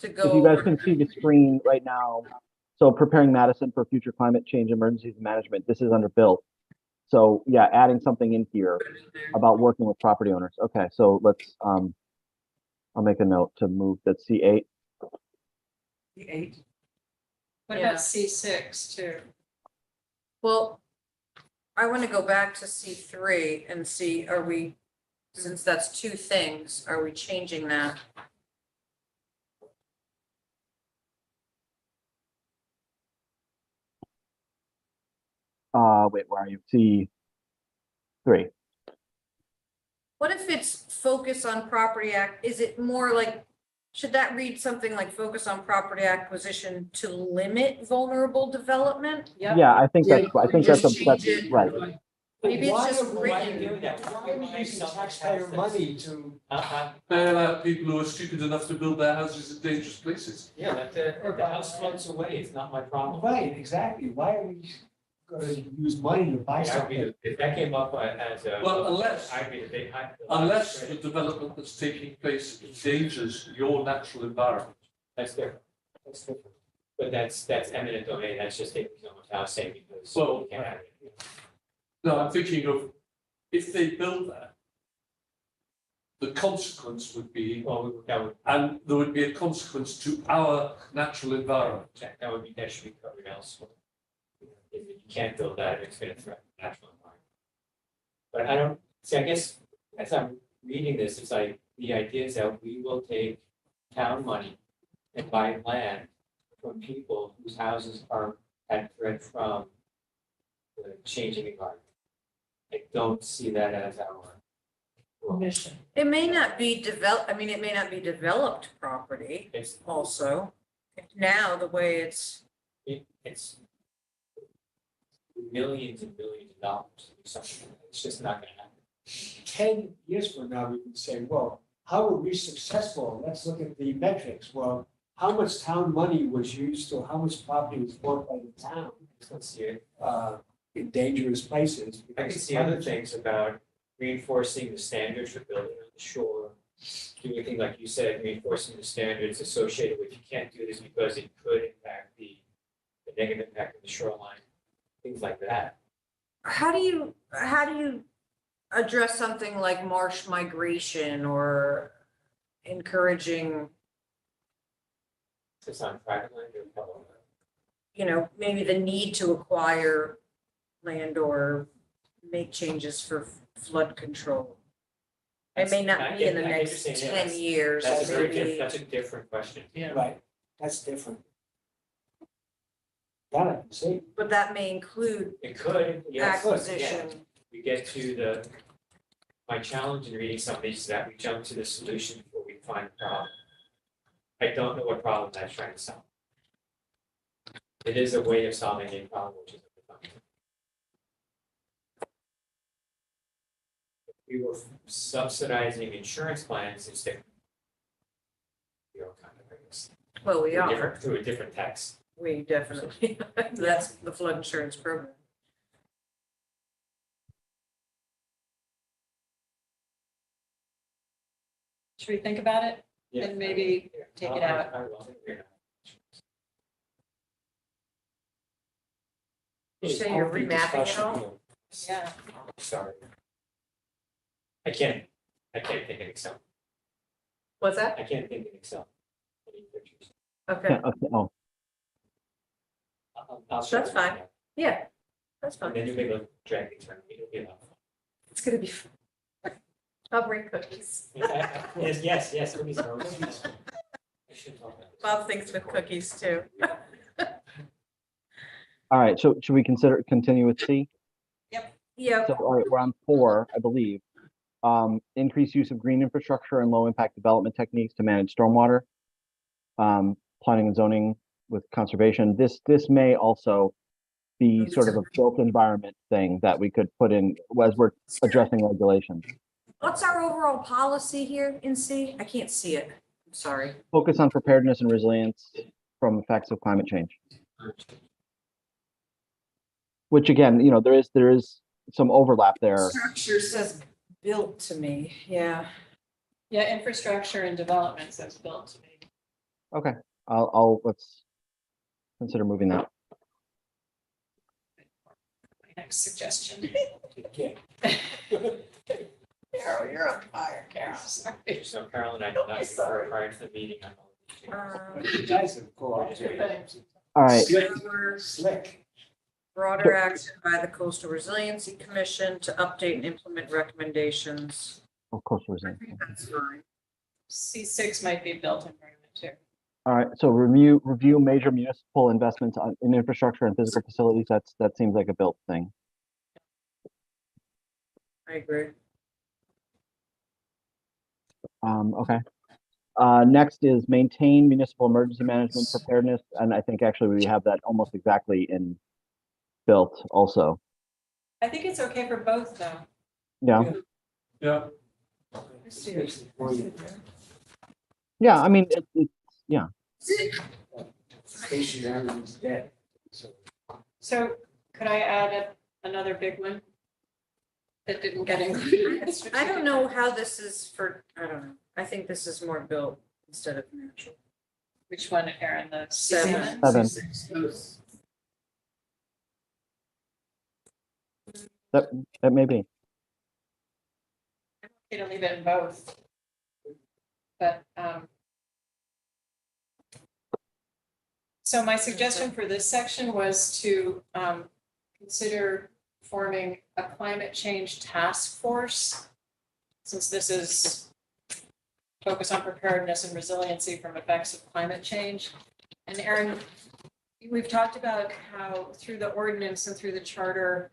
To go if you guys over. can see the screen right now, so preparing Madison for future climate change emergencies and management, this is under built. So yeah, adding something in here about working with property owners. Okay, so let's, I'll make a note to move that C8. C8. What Yeah. about C6 too? Well, I want to go back to C3 and see, are we, since that's two things, are we changing that? Wait, where are you? C3. What if it's focus on property is it more like, should that read something like focus on property acquisition to limit vulnerable development? Yep. Yeah, I think that's Just change that's it. right. Maybe it's Why just are we written. doing that? Why are we using taxpayer money to? Bail out people who are stupid enough to build their houses in dangerous places. Yeah, the house floats away, it's not my problem. Right, exactly. Why are we gonna use money to buy I'd be something? If that came up as a. Well, unless- I'd be the big. Unless the development that's taking place endangers your natural environment. That's different. That's different. But that's eminent domain, that's just taking someone's house saying because. Well, you can't have it. No, I'm thinking of, if they build that, the consequence would be, Well, that would, and there would be a consequence to our natural environment. that should be covered elsewhere. If you can't build that, it's gonna threaten the natural environment. But I don't, see, I guess, as I'm reading this, it's like, the idea is that we will take town money and buy land from people whose houses are at threat from the changing environment. I don't see that as our role. Mission. It may not be it may not be developed property It's, also. Now, the way it's, it's millions and millions of dollars, something, it's just not gonna happen. 10 years from now, we can say, well, how were we successful? Let's look at the metrics. Well, how much town money was used or how much property was bought by the town Let's see it. in dangerous places? I can see other things about reinforcing the standards for building on the shore. Doing things like you said, reinforcing the standards associated with, you can't do this because it could impact the negative impact of the shoreline, things like that. how do you address something like marsh migration or encouraging, It's on private land or public land. maybe the need to acquire land or make changes for flood control? It may not be in the I get next you're saying, yeah, 10 years, That's a very maybe. different, that's a different question. Yeah. Right, that's different. That I can see. But that may include It could, yes. yeah. acquisition. We get to my challenge in reading some of these is that we jump to the solution before we find the problem. I don't know what problem that's trying to solve. It is a way of solving a problem, which is. If we were subsidizing insurance plans, it's different. We are kind of, I guess, Well, we are, through a different tax. we definitely, that's the flood insurance program. Should we think about it? Yeah. And maybe take it out. I will. Yeah. You say you're Healthy remapping it discussion all? here. Yeah. Sorry. I can't think in Excel. What's that? I can't think in Excel. I need pictures. Okay, Yeah, okay, oh, I'll show That's you. fine. yeah, that's And fine. then you may go drag the turn, it'll be enough. It's gonna be fun. I'll bring cookies. Yes, cookies are. I should talk about this. Bob thinks with cookies too. all right, so should we continue with C? Yeah, So, all right, we're on 4, I believe. Increased use of green infrastructure and low impact development techniques to manage stormwater. Planning and zoning with conservation. This may also be sort of a built environment thing that we could put in as we're addressing regulations. what's our overall policy here in C? I can't see it. I'm sorry. Focus on preparedness and resilience from effects of climate change. Which again, you know, there is some overlap there. Structure says built to me, yeah. Yeah, infrastructure and development says built to me. Okay, let's consider moving that. My next suggestion. Okay. Carol, you're on fire, Carol. Sorry. So Carol and I did not confer prior to the meeting on all these changes. You guys have cooperated. All right, Slick. Broader action by the Coastal Resiliency Commission to update and implement recommendations. of course, I resilience. think that's fine. C6 might be built environment too. All right, so review major municipal investments in infrastructure and physical facilities. That seems like a built thing. I agree. Okay. Next is maintain municipal emergency management preparedness, and I think actually we have that almost exactly in built also. I think it's okay for both though. Yeah, Yeah, yeah. I mean, Stationary is dead. So So could I add another big one? That didn't get included. I don't know how this is for, I don't know. I think this is more built instead of natural. Which one, Aaron, the Seven. seven? that may be. Okay to leave it in both. But, so my suggestion for this section was to, consider forming a climate change task force. Since this is focus on preparedness and resiliency from effects of climate change. And Aaron, we've talked about how through the ordinance and through the charter,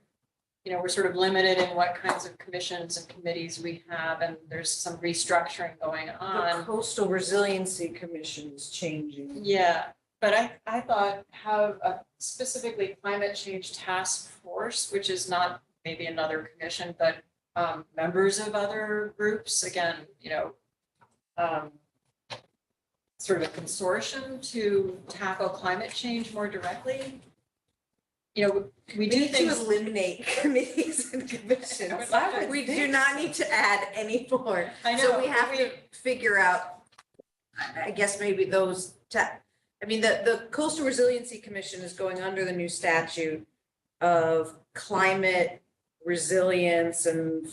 you know, we're sort of limited in what kinds of commissions and committees we have, and there's some restructuring going The on. Coastal Resiliency Commission is changing. Yeah, but I thought have a specifically climate change task force, which is not maybe another commission, but members of other groups, again, you know, sort of a consortium to tackle climate change more directly. You know, we do need to things. eliminate committees and commissions. I would love to We think do not need to add any more. I So know, we have to figure out, I guess maybe those, I mean, the Coastal Resiliency Commission is going under the new statute of climate resilience and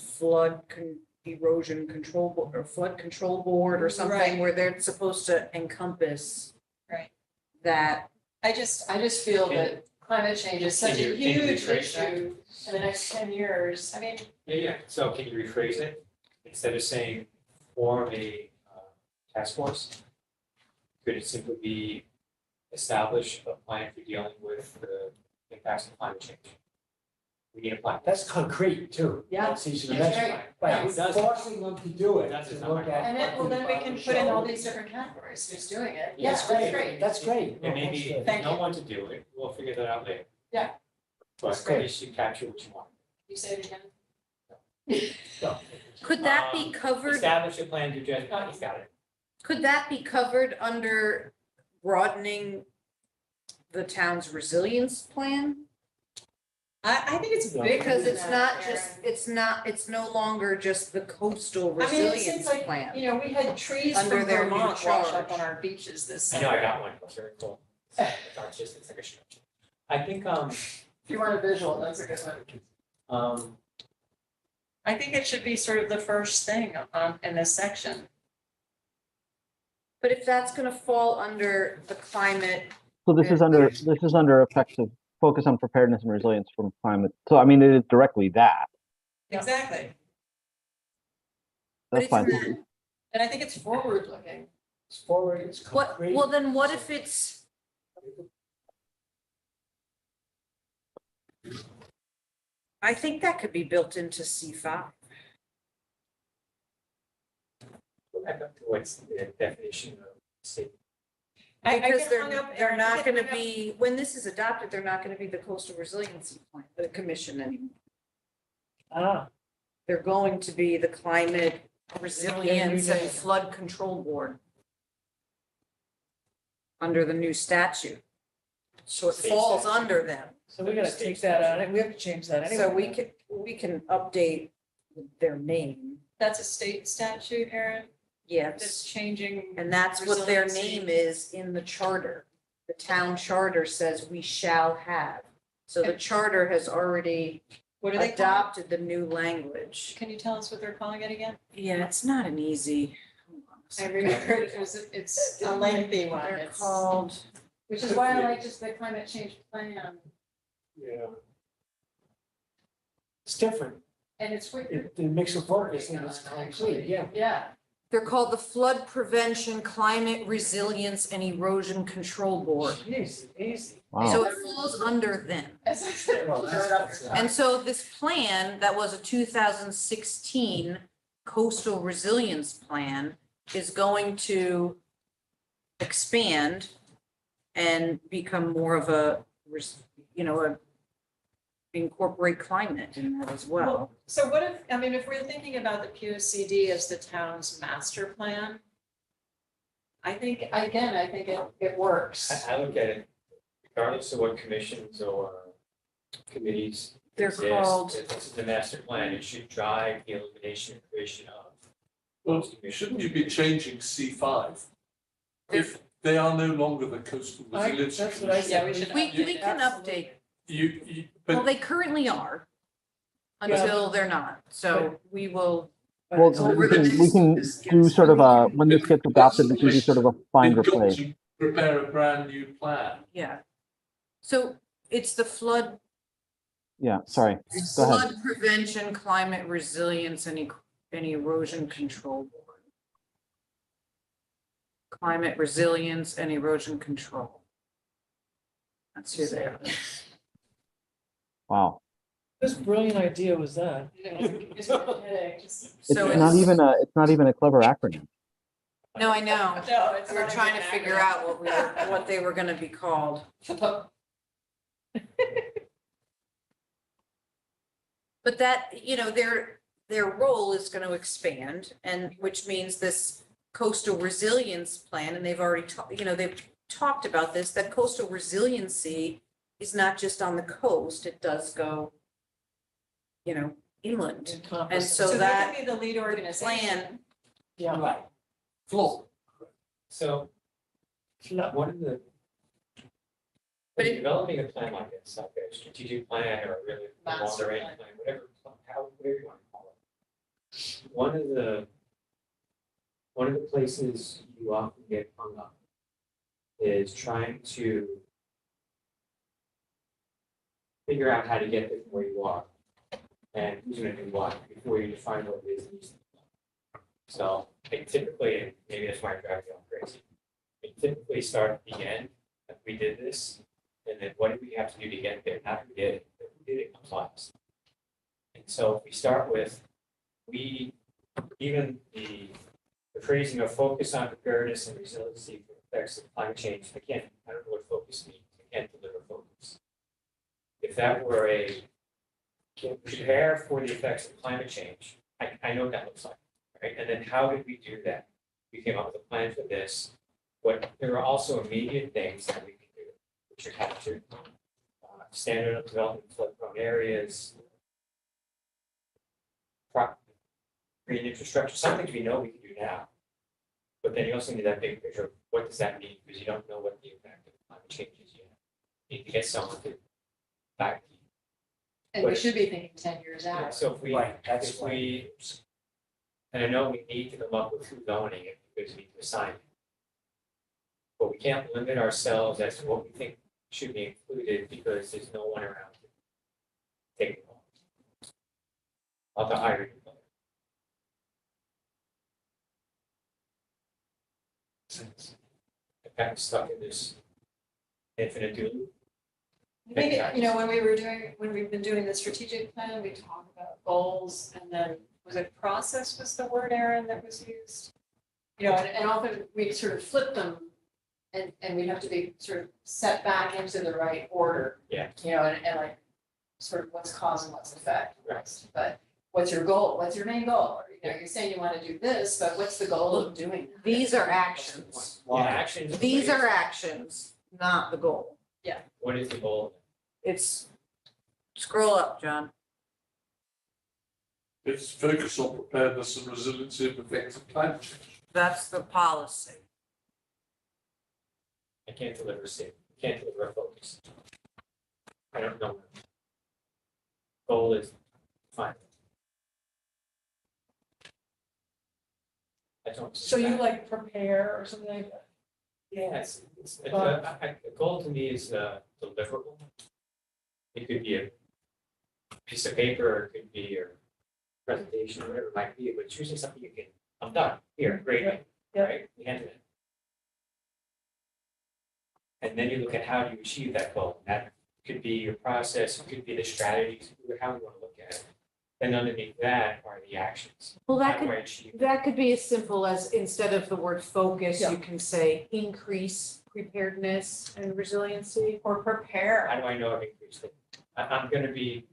erosion control, or flood control board or something, Right. where they're supposed to encompass Right. that. I just feel that climate change is such a Can you huge rephrase that? issue in the next 10 years. I mean, Yeah, so can you rephrase it? Instead of saying form a task force, could it simply be establish a plan for dealing with the impacts of climate change? we need a plan. That's concrete too. Yeah. That's easy to That's measure. right. But Who does it? forcing them to do it, That's to not look my at. And then, well, what then we the can bottom put in all shows. these different categories, who's doing it. That's Yeah, that's great, great. that's great. And No, maybe that's if good. Thank no you. one to do it, we'll figure that out later. Yeah. But That's at great. least you capture what you want. You say it again? So, Could that be Um, covered, Establish a plan to address, oh, he's got it. could that be covered under broadening the town's resilience plan? I think it's bigger Because than it's that, not Erin. just, it's no longer just the coastal I mean, it seems resilience like, plan. you know, we had trees Under from their new Vermont wash charge. up on our beaches this I summer. know, I got one, it's very cool. It's artistic, it's like a structure. I think, If you want a visual, that's a good one. I think it should be sort of the first thing in this section. But if that's gonna fall under the climate, So this is under effective focus on preparedness and resilience from climate. So I mean, it is directly that. Yeah. Exactly. But That's fine. isn't And I think it's forward looking. It's forward, it's what, concrete. well, then what if it's, I think that could be built into C5. back up to what's the definition of state. Because get hung up, they're Erin, I not get gonna hung up. be, when this is adopted, they're not gonna be the coastal resiliency plan, the commission anymore. Ah, They're going to be the climate resilience and name. flood control board. Under the new statute. So it State falls statute. under them. so we gotta take that out, and we have to change that anyway. So we can update their name. That's a state statute, Erin, that's Yes, changing. and that's what their resiliency. name is in the charter. The town charter says we shall have. So the charter has already What are they called? adopted the new language. Can you tell us what they're calling it again? Yeah, it's not an easy. hold on a I second. remember it's a lengthy one. They're It's- called, Which is why I like just the climate change plan. Yeah. It's different. And it's with. It makes a focus and it's concrete, yeah. Yeah. they're called the Flood Prevention, Climate Resilience and Erosion Control Board. Easy, easy. So Wow. it falls under them. As I said, Well, that's- And so this plan that was a 2016 coastal resilience plan is going to expand and become more of a, incorporate climate in that as well. So what if, I mean, if we're thinking about the P O C D as the town's master plan, I think, again, I think it works. I look at it, regardless of what commissions or committees They're exist, called, if this is the master plan, it should drive the elimination and creation of. Well, shouldn't you be changing C5? If they are no longer the coastal resilience. That's what I Commission, Yeah, we should. we can update, well, but they currently are until they're not. So we will, Well, over we can do sort of a, when this gets adopted, we can do sort of a find they've got replace. to prepare a brand new plan. yeah. So it's the flood Yeah, sorry. Go ahead. Flood Prevention, Climate Resilience and Erosion Control Board. Climate Resilience and Erosion Control. That's who they are. Wow. This brilliant idea was that. It's kidding. It's So not even a clever acronym. No, I know. No, it's We were not trying to even figure accurate. out what they were gonna be called. But that, their role is gonna expand, and which means this coastal resilience plan, and they've already they've talked about this, that coastal resiliency is not just on the coast, it does go, inland. And so So they that could be the lead organization. Yeah. Right. Floor. So one of the. But When it- developing a plan like this, like a strategic plan or really a Master longer range plan. plan, whatever you want to call it. One of the places you often get hung up is trying to figure out how to get there from where you are and who's gonna do what before you define what it is that needs to be done. So I typically, and maybe that's why I drive you all crazy, I typically start at the end, like we did this, and then what do we have to do to get there? How do we get it? If we did it comes last. And so if we start with, even the phrasing of focus on preparedness and resiliency for effects of climate change, again, I don't know what focus means, I can't deliver focus. If that were a prepare for the effects of climate change, I know what that looks like, right? And then how did we do that? We came up with a plan for this. There are also immediate things that we can do, which are captured. Standard development flood prone areas. Green infrastructure, some things we know we can do now. But then you also need that big picture of what does that mean, because you don't know what the impact of climate change is yet. You need to get someone to back. And we should be thinking 10 years Yeah, out. so if we, Right, that's if why. we, and I know we need to come up with who's owning it, because we need to assign it. But we can't limit ourselves as to what we think should be included, because there's no one around to take it on. I'll have to hire you. I'm kind of stuck in this infinite loop. Maybe, when we've been doing the strategic plan, we talk about goals, and then, was it process was the word, Aaron, that was used? And often we sort of flip them, and we have to be sort of set back into the right order. Yeah. And like, sort of what's cause and what's effect. Right. But what's your goal? What's your main goal? Or, you're saying you want to do this, but what's the goal of doing that? These are actions. Yeah, actions. These are actions, not the goal. What is the goal? It's, scroll up, John. It's focus on preparedness and resiliency of effects of climate change. That's the policy. I can't deliver safe, I can't deliver a focus. I don't know. Goal is fine. I don't. So you like prepare or something like that? Yeah, a goal to me is deliverable. It could be a piece of paper, or it could be your presentation, or whatever it might be, but choosing something you can, I'm done, here, great, Yeah. right, we handed it. And then you look at how do you achieve that goal, that could be your process, it could be the strategies, how you want to look at it. Then underneath that are the actions. Well, How do I achieve? that could be as simple as, instead of the word focus, Yeah. you can say increase preparedness and resiliency. Or prepare. How do I know I've increased it? I'm gonna be,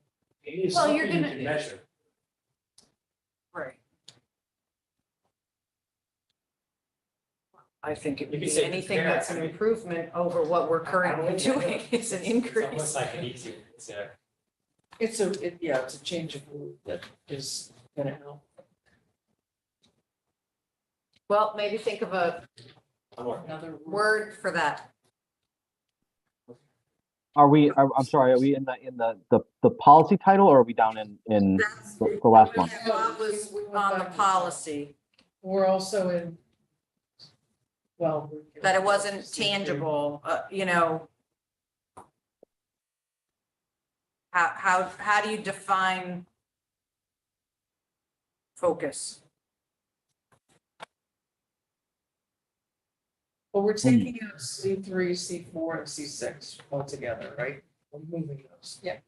It is Well, something you're you gonna- can measure. Right. I think it You would could be say anything prepare, that's an I mean- improvement over what we're currently doing is an it's increase. almost like an easy, it's a, It's a change of mood that is gonna help. Well, maybe think of a Another word for that. I'm sorry, are we in the policy title, or are we down in the last one? That was on the policy, We're also in, well. that it wasn't tangible, How do you define focus? But we're taking out C3, C4, and C6 altogether, right? We're moving those. Yes.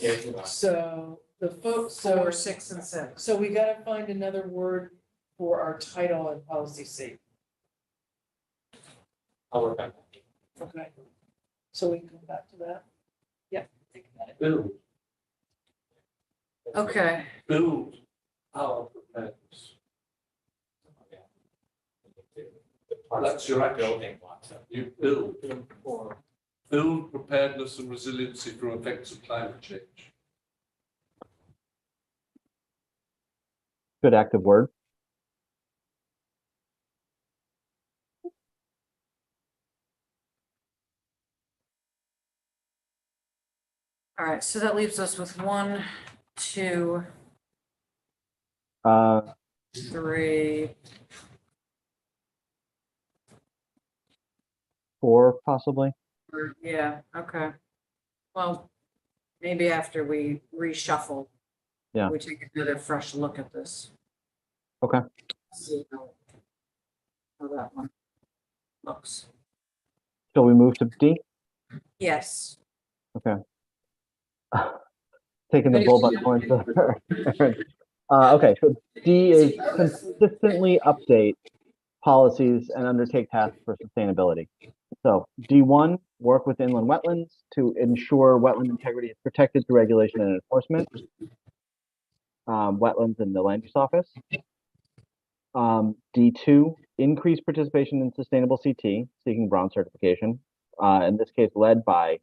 yeah, you are. So the folks, 4, 6, and 6. so we gotta find another word for our title in policy C. I'll work on that. Okay. So we can come back to that. Think about it. Build, Okay, build our preparedness. That's your action. Building blocks. You build preparedness and resiliency from effects of climate change. Good active word. all right, so that leaves us with 1, 2, Uh, 3, 4 possibly. yeah, okay. Well, maybe after we reshuffle. Yeah. We take another fresh look at this. Okay. See how that one looks. Shall we move to D? Yes, taking the bull by the horns. Okay, so D is consistently update policies and undertake tasks for sustainability. So D1, work with inland wetlands to ensure wetland integrity is protected through regulation and enforcement. Wetlands in the land use office. D2, increase participation in sustainable CT, seeking bronze certification. In this case, led by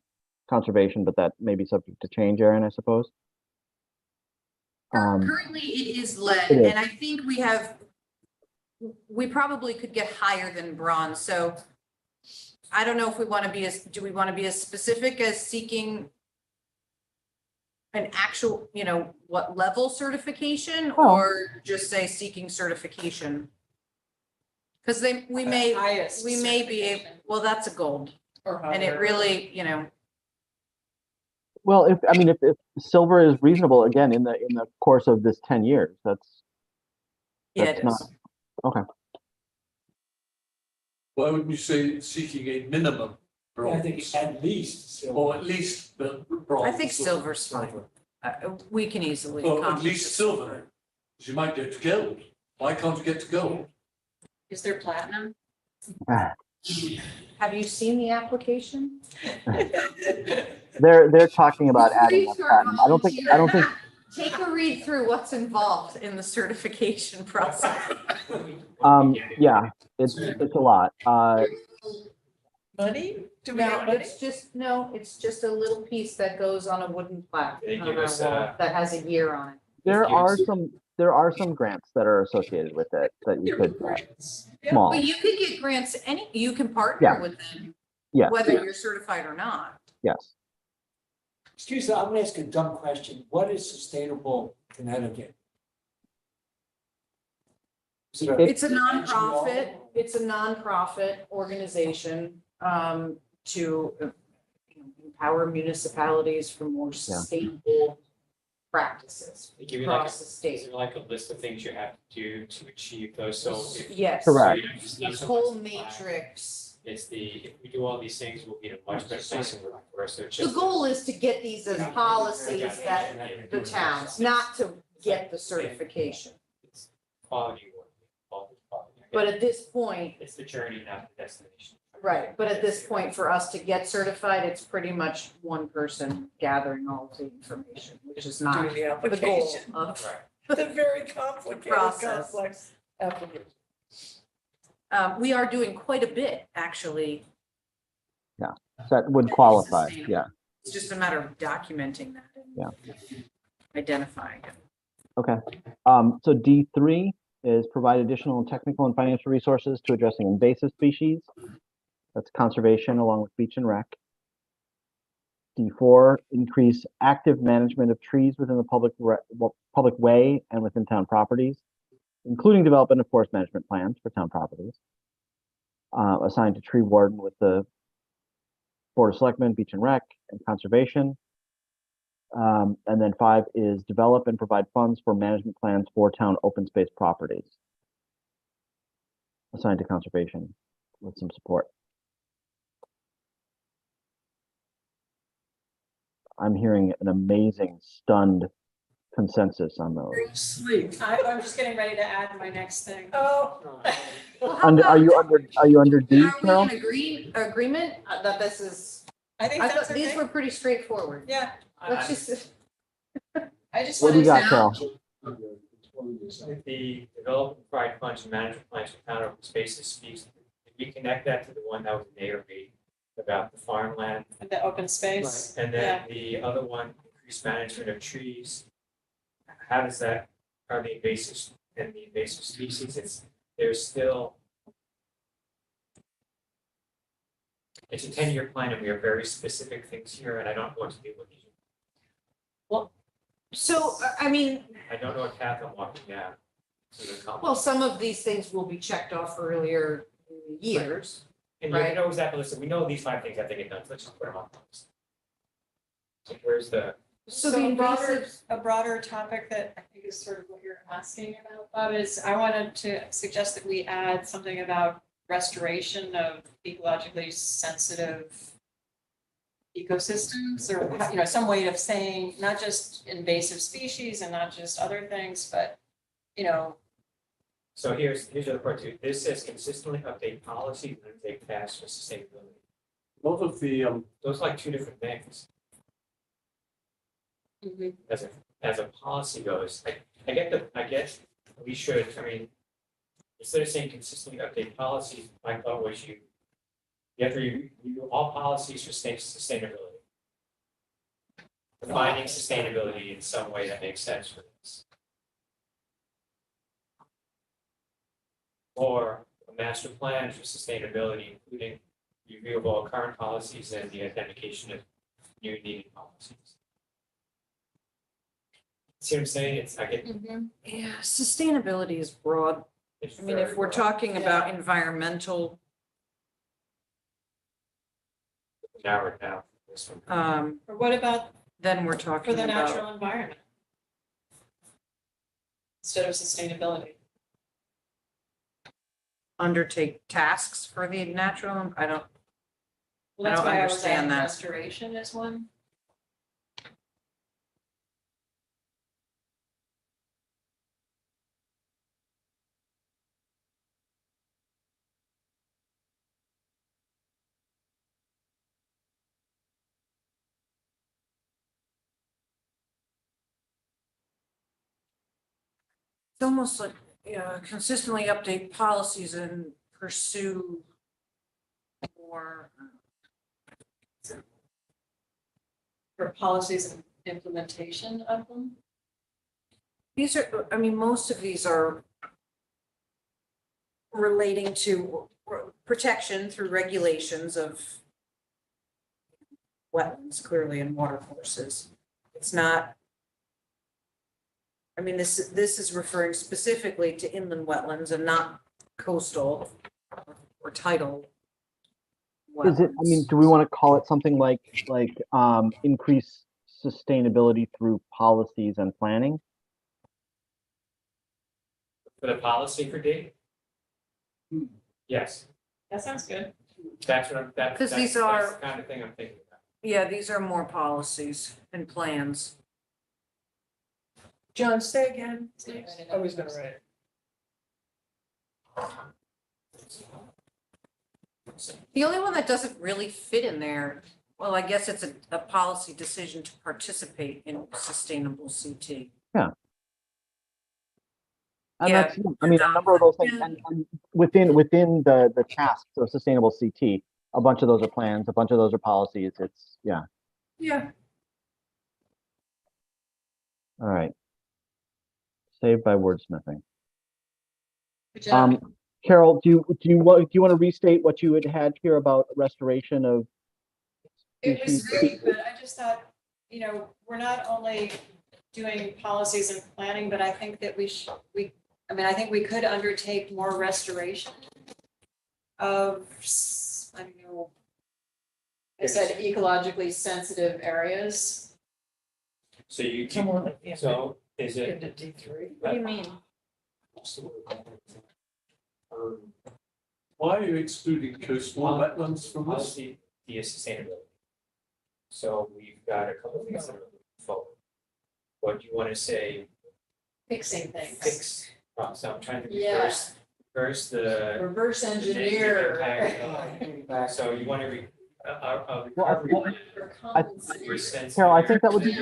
conservation, but that may be subject to change, Erin, I suppose. Currently, it is lead, it is. and I think we probably could get higher than bronze, so I don't know if we want to be do we want to be as specific as seeking an actual, what level certification, Oh. or just say seeking certification? Because we may Highest be, certification. well, that's a gold, Or and it higher. really, Well, if silver is reasonable, again, in the course of this 10 years, that's yeah, That's it not- is. okay. Why wouldn't you say seeking a minimum I think bronze? at least. Or at least the bronze? I think silver's fine. We can easily Well, at accomplish least the silver, because you might get to gold. Why can't you get to gold? Is there platinum? Have you seen the application? They're talking about adding a Please, platinum. I don't think Take a read through what's involved in the certification process. yeah, it's a lot. Money? Do we get No, money? it's just a little piece that goes on a wooden plaque They on give our us, wall that has a year on it. There Yes. are some grants that are associated with it that you could Yeah. small. But you could get grants, you can partner Yeah. with them, Yeah, whether you're certified or not. yes. Excuse me, I'm gonna ask a dumb question. What is Sustainable Connecticut? Is it a- It's a nonprofit organization to empower municipalities for more sustainable practices They give you like, across the is state. there like a list of things you have to do to achieve those, so if. Yes. Correct. so you just The need so whole much supply. matrix. It's if we do all these things, we'll be in a much better place than we're at. So it's The just. goal is to get these as policies that the towns, not to get the certification. It's quality work, quality. But at this point, It's the journey, not the destination. right, but at this point, for us to get certified, it's pretty much one person gathering all of the information, which is not Doing the the goal application. of. Right. The very complicated, Process. complex application. We are doing quite a bit, actually. That would qualify. Yeah. It's just a matter of documenting that. And identifying it. Okay. So D3 is provide additional technical and financial resources to addressing invasive species. That's conservation along with beach and rec. D4, increase active management of trees within the public way and within town properties, including development of forest management plans for town properties. Assigned to tree warden with the Board of Selectmen, beach and rec, and conservation. And then 5 is develop and provide funds for management plans for town open space properties. Assigned to conservation with some support. I'm hearing an amazing stunned consensus on those. Sleep. I'm just getting ready to add my next thing. Oh. Well, how Are about- you under D, Are we Carol? in agreement that this is, I think I that's thought these okay. were pretty straightforward. Yeah, Let's just, I just What do you want got, to. Carol? The development pride funds and management plans for town open spaces speaks, if we connect that to the one that was in A or B about the farmland, The open space. and then the other one, increased management of trees. How does that, are the invasive and the invasive species, there's still. It's a 10-year plan and we have very specific things here and I don't know what to do with these. so, I mean, I don't know what path I'm walking down. to accomplish. well, some of these things will be checked off earlier in the years. And you right. know exactly, listen, we know these 5 things have to get done, so let's just put them on the list. So where's the, So the invasive, A broader topic that I think is sort of what you're asking about, Bob, is I wanted to suggest that we add something about restoration of ecologically sensitive ecosystems or, you know, some way of saying, not just invasive species and not just other things, but, you know, So here's the other part too. This says consistently update policies and take tasks for sustainability. A lot of the, Those are like two different things. As a policy goes, I get we should, I mean, instead of saying consistently update policies, my thought was you have to review all policies for sustainability. Defining sustainability in some way that makes sense for this. Or a master plan for sustainability, including review of all current policies and the identification of new needed policies. See what I'm saying? It's, I get. Yeah, sustainability is broad. it's I mean, very if we're broad. talking about environmental, Narrow it down. This one. or what about then we're for talking the about, natural environment? Instead of sustainability. undertake tasks for the natural, I don't, Well, I that's don't why I was understand adding that. restoration as one. it's almost like, consistently update policies and pursue more. For policies and implementation of them. These are, I mean, most of these are relating to protection through regulations of wetlands, clearly, and water courses. It's not, I mean, this is referring specifically to inland wetlands and not coastal or tidal Is it, I mean, wetlands. do we want to call it something like, increase sustainability through policies and planning? For the policy for D? Yes, That sounds good. that's what I'm, that's. 'Cause these that's are- the kind of thing I'm thinking about. Yeah, these are more policies and plans. John, say again. Right. I was gonna write it. The only one that doesn't really fit in there, well, I guess it's a policy decision to participate in sustainable CT. And Yeah. that's, I mean, a number of those things, Yeah. and within the tasks of sustainable CT, a bunch of those are plans, a bunch of those are policies, it's, yeah, Yeah. all right. Saved by wordsmithing. Good job. Carol, do you want to restate what you had here about restoration of It was species? great, but I just thought, you know, we're not only doing policies and planning, but I think that I think we could undertake more restoration of, I don't know, I said ecologically sensitive areas. So you, Someone, yeah. so is it? Into D3. What do you mean? why are you excluding coastal wetlands from this? Policy, the sustainability. So we've got a couple of things that are moving forward. What do you want to say, Fixing things. fix, so I'm trying to Yeah. reverse the. Reverse the negative engineer. impact. So you want to recovery. Well, For I- common sense, Carol, I think that would be,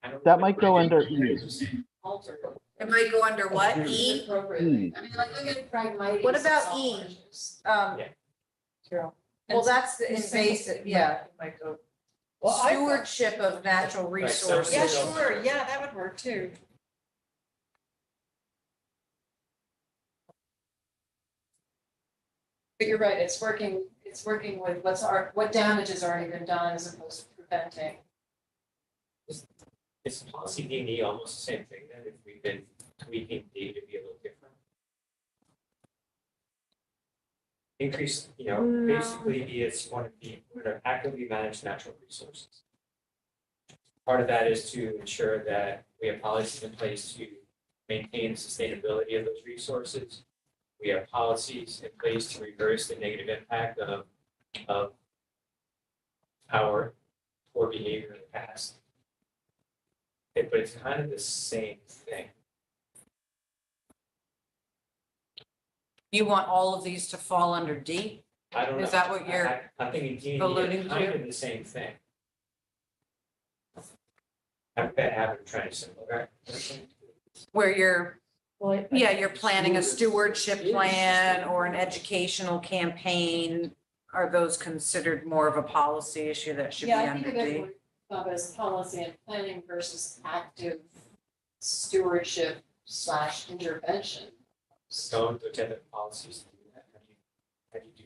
I don't that know might what go we're under doing. E. alter. It might go under what? E? Appropriately. I mean, like, look at Phragmites. What and about E? saltmashes. Yeah. Carol. Well, that's the He's saying invasive, it yeah. might go. Well, I thought- Stewardship of natural Right, so- resources. Yeah, sure, yeah, that would work too. But you're right, it's working with what damage has already been done as opposed to preventing. Is policy D and E almost the same thing then, if we've been tweaking D to be a little different? Increase, No. basically it's want to actively manage natural resources. Part of that is to ensure that we have policies in place to maintain the sustainability of those resources. We have policies in place to reverse the negative impact of our poor behavior in the past. But it's kind of the same thing. You want all of these to fall under D? I don't know. Is that what you're I'm thinking D and E alluding are kind to? of the same thing. I've got a habit of trying to simplify. Where you're, Well, yeah, you're planning a stewardship plan or an educational campaign. Are those considered more of a policy issue that should be Yeah, I under think of D? it as policy and planning versus active stewardship / intervention. So the type policies to do that, how do you do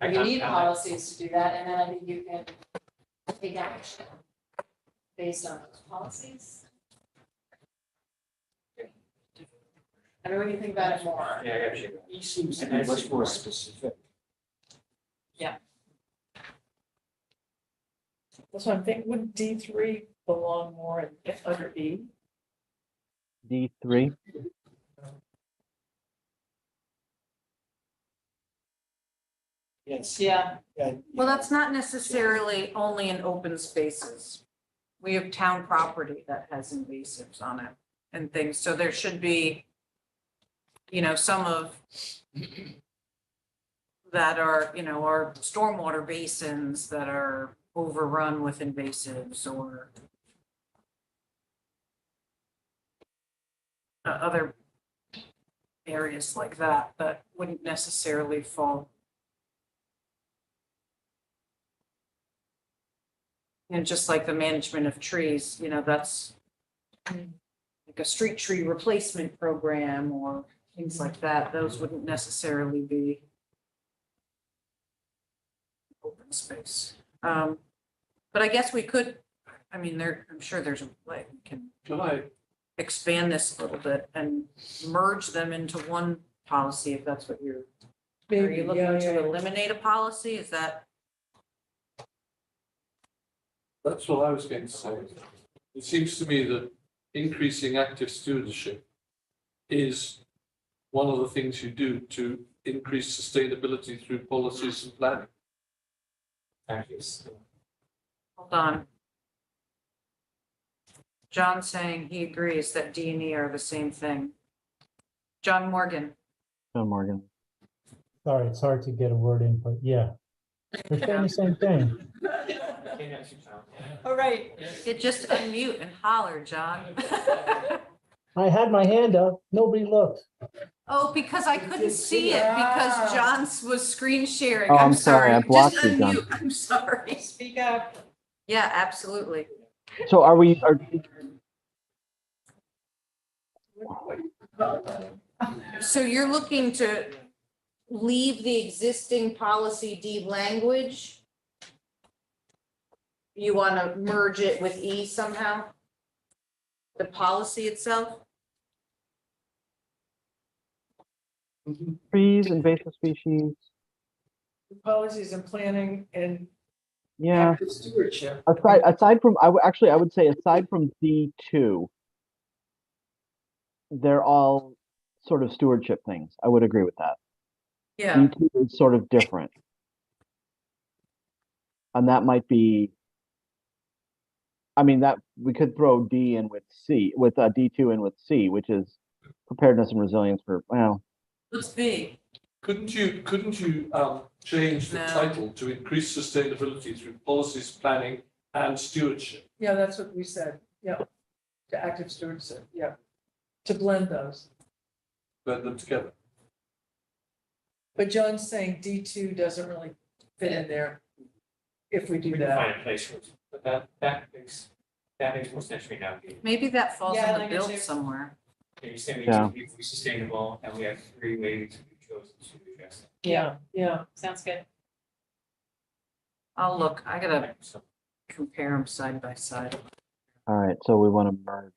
that? You need policies to do that, and then I think you can take action based on those policies. I mean, when you think about it more. Yeah, I got you. He seems to be much more specific. That's what I'm thinking, would D3 belong more under E? D3. Yes. Yeah. And, Well, that's not necessarily only in open spaces. We have town property that has invasives on it and things, so there should be, some of that are, are stormwater basins that are overrun with invasives or other areas like that, that wouldn't necessarily fall. And just like the management of trees, that's like a street tree replacement program or things like that. Those wouldn't necessarily be open space. But I guess we could, I'm sure there's a way we can Can I, expand this a little bit and merge them into one policy if that's what are you Maybe, looking yeah, to yeah. eliminate a policy? Is that? that's what I was going to say. It seems to me that increasing active stewardship is one of the things you do to increase sustainability through policies and planning. Actually, it's- Hold on. John's saying he agrees that D and E are the same thing. John Morgan. John Morgan. Sorry, it's hard to get a word in, but yeah. They're saying the same thing. can't actually count. All right. You just unmute and holler, John. I had my hand up, nobody looked. Oh, because I couldn't see it because John was screen sharing. Oh, I'm I'm sorry, I sorry. blocked Just you, John. unmute. I'm sorry. Speak up. Yeah, absolutely. So are So you're looking to leave the existing policy D language? You want to merge it with E somehow? The policy itself? trees, invasive species? Policies and planning and Yeah, active stewardship. aside from, I would say aside from D2, they're all sort of stewardship things. I would agree with that. Yeah. D2 is sort of different. And that might be, that we could throw D in with C, with D2 in with C, which is preparedness and resilience for, Let's be. Couldn't you change the No. title to increase sustainability through policies, planning and stewardship? Yeah, that's what we said, yeah. To active stewardship, yeah. To blend those. Blend them together. But John's saying D2 doesn't really fit in there if we do We can that. find a place for it, but that makes more sense right now. Maybe that falls Yeah, in the like I bill do. somewhere. You say we Yeah. need to be sustainable, and we have 3 ways we've chosen to address it. Yeah, yeah. Sounds good. I'll look. I gotta So, compare them side by side. all right, so we want to merge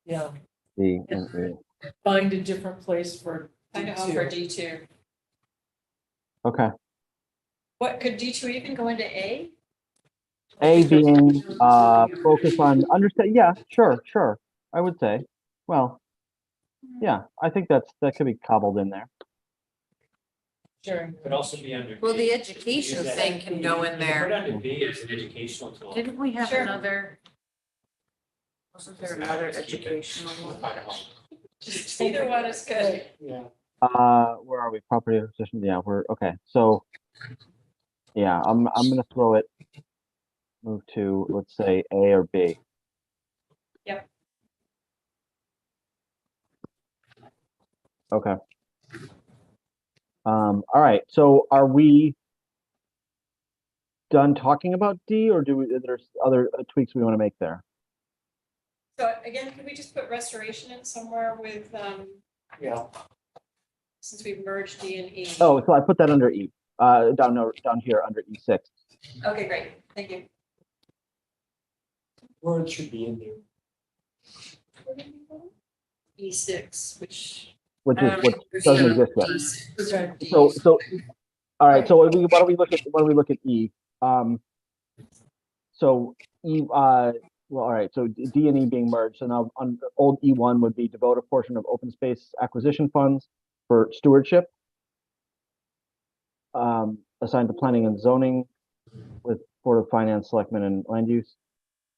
Yeah, D and E. find a different place for Find a home for D2. D2. Okay, What, could D2 even go into A? A being focus on understand. Yeah, sure. I would say. Well, yeah, I think that could be cobbled in there. Sharing. Could also be under. Well, B. the education Use that. thing can go in You there. Put under B as an educational tool. Didn't we have Sure. another? Wasn't there another educational one? Just either one is good. Yeah. Where are we? Property acquisition. Yeah, we're okay. So, yeah, I'm gonna throw it. Move to, let's say, A or B. Yep. Okay. All right. So, are we done talking about D, or there's other tweaks we want to make there? So again, could we just put restoration in somewhere with, Yeah. since we've merged D and E? Oh, so I put that under E. Down here under E6. Okay, great, thank you. Word should be in there. E6, which. Which Um, is what doesn't exist yet. D6. So, all right. So why don't we look at E? So E. Well, all right. So D and E being merged. So now on old E1 would be devote a portion of open space acquisition funds for stewardship. Assigned to planning and zoning with Board of Finance, Selectmen, and land use.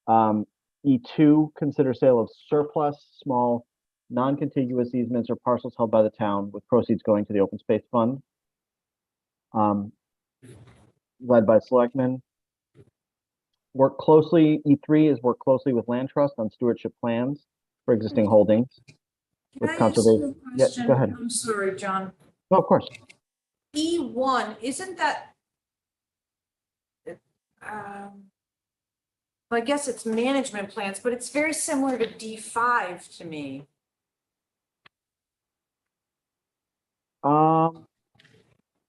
E2, consider sale of surplus, small, non-contiguous easements or parcels held by the town with proceeds going to the open space fund. Led by selectmen. Work closely, E3 is work closely with land trust on stewardship plans for existing holdings. With Can I ask you conservation. a Yeah, question? go ahead. I'm sorry, John. No, of course. E1, isn't that? Well, I guess it's management plans, but it's very similar to D5 to me.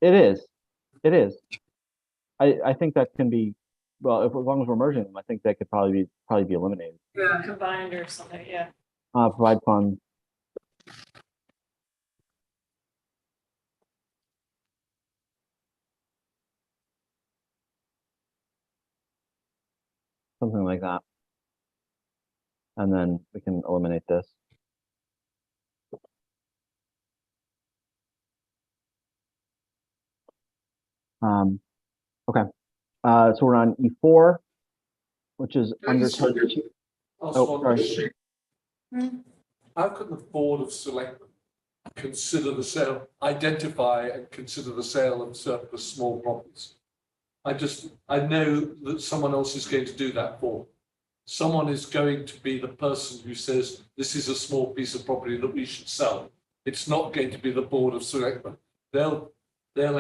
It is. It is. I think that can be, well, as long as we're merging them, I think that could probably be eliminated. Yeah, combined or something, yeah. Provide funds. Something like that. And then we can eliminate this. Okay. So we're on E4, which is under. Ask Oh, one sorry. question. Hmm. How can the Board of Selectmen consider the sale, identify and consider the sale of surplus small properties? I know that someone else is going to do that for. Someone is going to be the person who says, this is a small piece of property that we should sell. It's not going to be the Board of Selectmen. They'll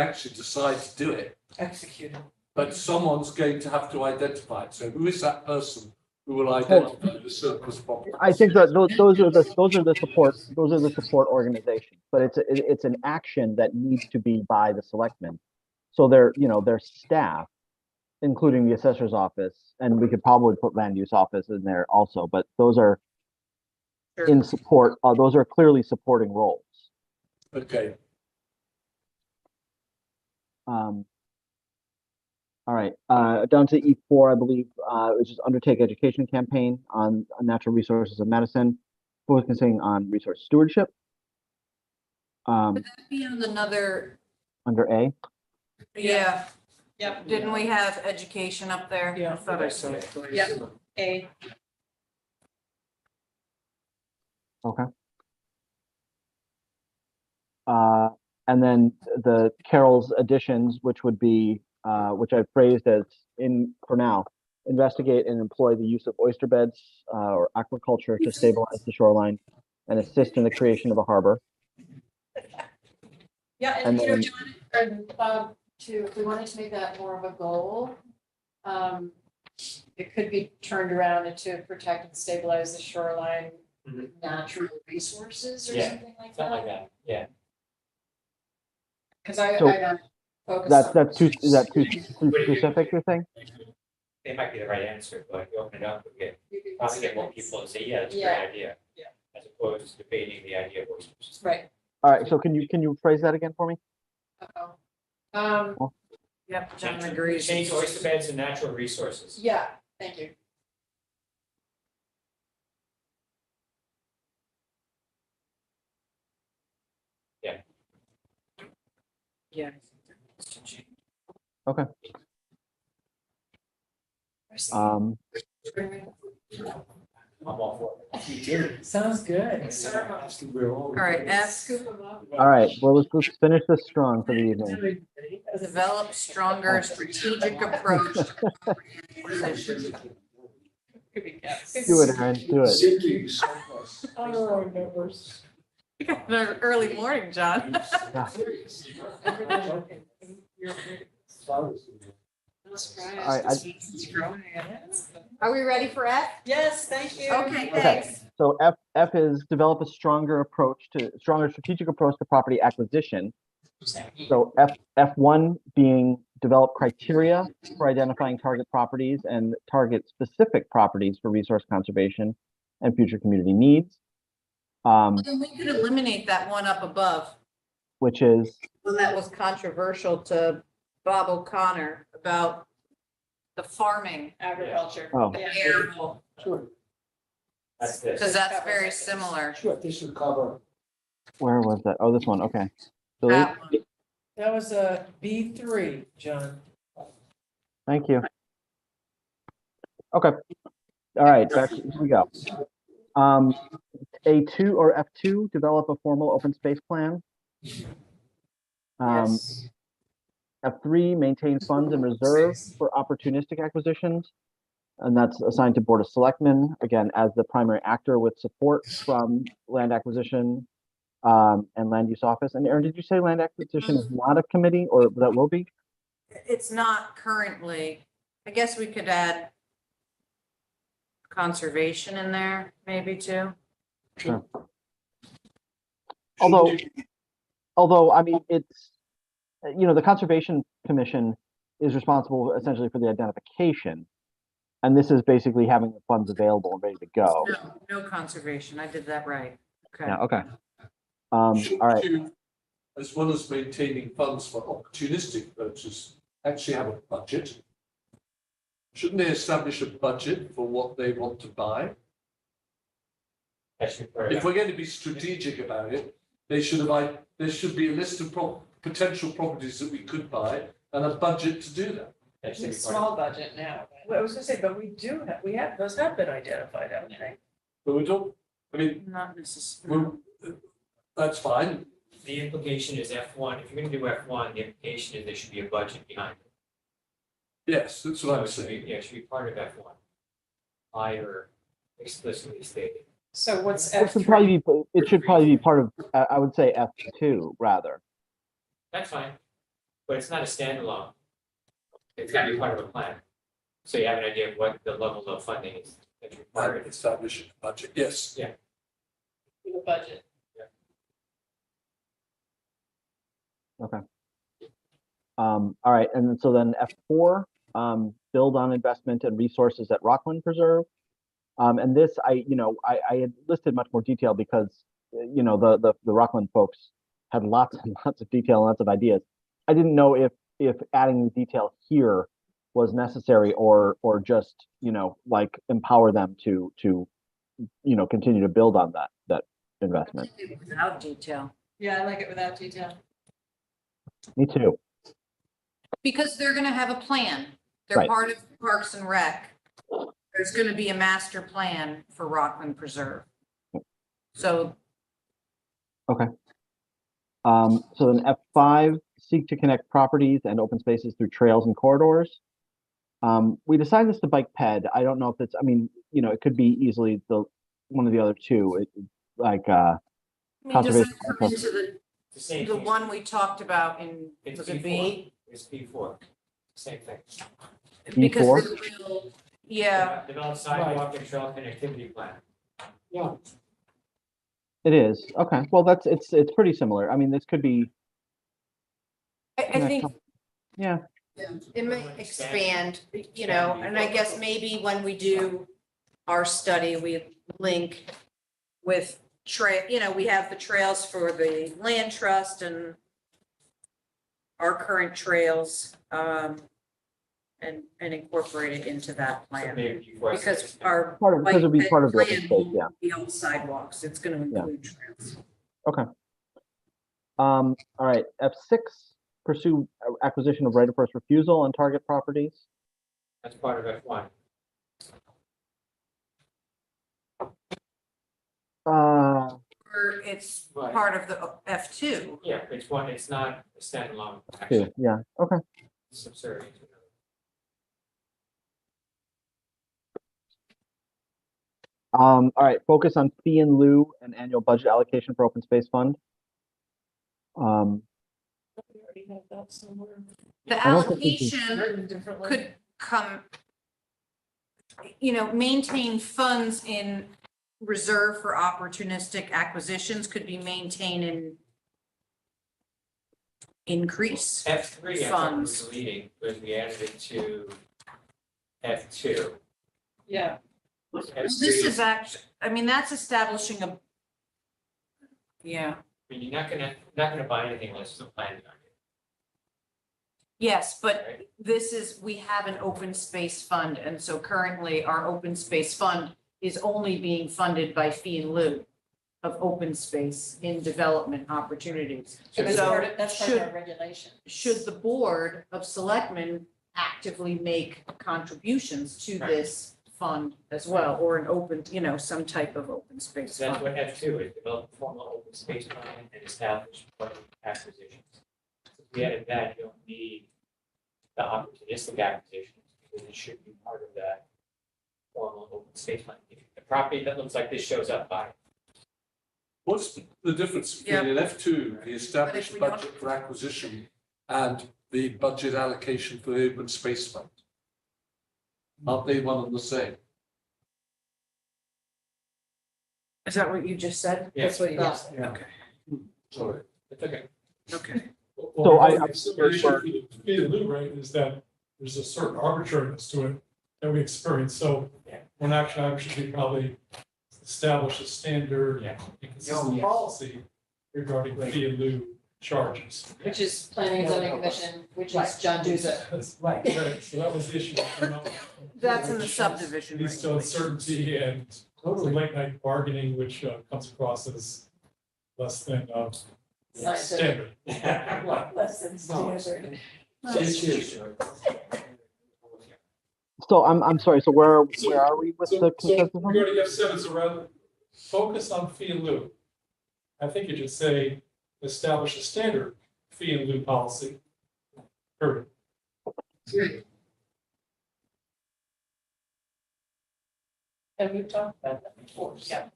actually decide to do it, Executed. but someone's going to have to identify it. So who is that person who will identify the surplus property? I think that those are the support organizations, but it's an action that needs to be by the selectmen. So their staff, including the assessor's office, and we could probably put land use office in there also, but those are in support. Those are clearly supporting roles. Okay. All right, down to E4, I believe, which is undertake education campaign on natural resources of Madison, focusing on resource stewardship. Would that be on another? Under A. Yeah, Yep, didn't we have education up there? Yeah. I thought I saw it. yep, A. Okay. And then the Carol's additions, which would be, which I phrased as for now, investigate and employ the use of oyster beds or aquaculture to stabilize the shoreline and assist in the creation of a harbor. Yeah, And and you know, then- John and Bob, too, if we wanted to make that more of a goal, it could be turned around into protect and stabilize the shoreline, Mhm. natural resources or Yeah, something like Something like that. that, yeah. Because I So got focused on. That's too specific, you think? They might be the right answer, but if you open it up, we get, You could probably get consider more it. people to say, yeah, that's a Yeah. great idea. Yeah. As opposed to debating the idea of oysters. Right. All right, so can you phrase that again for me? Uh-oh. Yep, John agrees. Change oyster beds and natural resources. Yeah, thank you. Yeah. Um, I'm all for it. Sounds good. All right, F, all right, well, let's finish this strong for the evening. develop stronger strategic approach to property acquisition. Do it, Aaron, do it. Sinking surplus. Honorary members. You got an early morning, John. All right, Are we ready for F? Yes, thank you. Okay, Okay. thanks. So F is develop a stronger strategic approach to property acquisition. So F1 being develop criteria for identifying target properties and target specific properties for resource conservation and future community needs. Then we could eliminate that one up above. Which is, One that was controversial to Bob O'Connor about the farming Agriculture. Oh. Yeah. area, Sure, That's this. because that's very similar. sure, this should cover. where was that? Oh, this one, okay. So That one. That was a B3, John. thank you. Okay. All right, here we go. A2 or F2, develop a formal open space plan. Yes. F3, maintain funds and reserves for opportunistic acquisitions. And that's assigned to Board of Selectmen, again, as the primary actor with support from land acquisition and land use office. And Aaron, did you say land acquisition is not a committee, or that will be? It's not currently. I guess we could add conservation in there, maybe too. Sure. Although, I mean, it's, the Conservation Commission is responsible essentially for the identification. And this is basically having the funds available and ready to go. No conservation. I did that right. Okay. Yeah, okay. All right. Shouldn't you, as well as maintaining funds for opportunistic purchases, actually have a budget? Shouldn't they establish a budget for what they want to buy? That should be part of If that. we're going to be strategic about it, there should be a list of potential properties that we could buy and a budget to do that. That should be part of Small budget now. Well, I was gonna say, but those have been identified, haven't they? But we don't, I mean, Not necessarily. that's fine. it. The implication is F1, if you're gonna do F1, the implication is there should be a budget behind it. Yes, that's So what I'm it should be, saying. yeah, it should be part of F1. Either explicitly stated. So what's It should F3? probably be part of, I would say F2 rather. That's fine, but it's not a standalone. It's gotta be part of a plan. So you have an idea of what the level of funding is that's required. Establishing a budget, yes. The budget. All right, and then so then F4, build on investment and resources at Rockland Preserve. And this, I had listed much more detail because, the Rockland folks had lots and lots of detail and lots of ideas. I didn't know if adding the detail here was necessary or just, like empower them to continue to build on that investment. Without detail. Yeah, I like it without detail. Me too. Because they're gonna have a plan. They're Right. part of Parks and Rec. There's gonna be a master plan for Rockland Preserve. So So then F5, seek to connect properties and open spaces through trails and corridors. We decided this to bike ped. I don't know if it's, it could be easily one of the other two, I mean, does Conservation that come Commission. into The same the thing. one we talked about in, It's was it B4. B? It's B4, same thing. Because B4? they're real- yeah, Develop sidewalk and trail connectivity plan. Yeah, It is, okay, well, it's pretty similar. I mean, this could be, I think yeah, it may expand, and I guess maybe when we do our study, we link with we have the trails for the land trust and our current trails, and incorporate it into that So plan. maybe B4 is Because just- our because it'd be part of the open plan space, won't yeah. be all sidewalks, it's gonna Yeah. include trails. All right, F6, pursue acquisition of right of first refusal on target properties. That's part of F1. Uh, Or it's Right. part of the F2. Yeah, it's one, it's not a standalone action. yeah, okay. It's subsidiary to another. All right, focus on fee in lieu and annual budget allocation for open space fund. We already have that somewhere. The I don't think we can- allocation Written differently. could come, maintain funds in reserve for opportunistic acquisitions could be maintained and increase. F3, I thought Funds. was deleting, because we added it to F2. Yeah, This is that's establishing a, yeah, I mean, you're not gonna buy anything unless there's a plan behind it. yes, but Right. we have an open space fund, and so currently our open space fund is only being funded by fee in lieu of open space in development opportunities. so that's So part of, that's part of should- our regulation. Should the board of selectmen actively make contributions to Right. this fund as well, or an open, some type of open space So that's fund? what F2 is, develop a formal open space plan and establish budget acquisitions. If we added that, you don't need the opportunistic acquisitions, because it should be part of that formal open space plan. If the property that looks like this shows up, by What's the difference between in F2, the established we don't- budget for acquisition, and the budget allocation for the open space fund? Aren't they one and the same? Is that what you just said? Yeah. That's what you Yeah. just said. Yeah. Sorry. It's okay. Okay. So I- The issue with the fee in lieu rate is that there's a certain arbitrariness to it that we experience, so Yeah. one action item should be probably establish a standard Yeah. and consistent policy regarding fee in lieu charges. Which is planning and zoning commission, which is John Duza. Right. Right, so that was the issue. That's in the subdivision Leads to regulations. uncertainty and some late night bargaining, which comes across as less than standard. Less than standard. So I'm sorry, so where are we with the So consensus? we're going to F7, so rather focus on fee in lieu. I think you should say, establish a standard fee in lieu policy. Period. And we've talked about that before, yeah.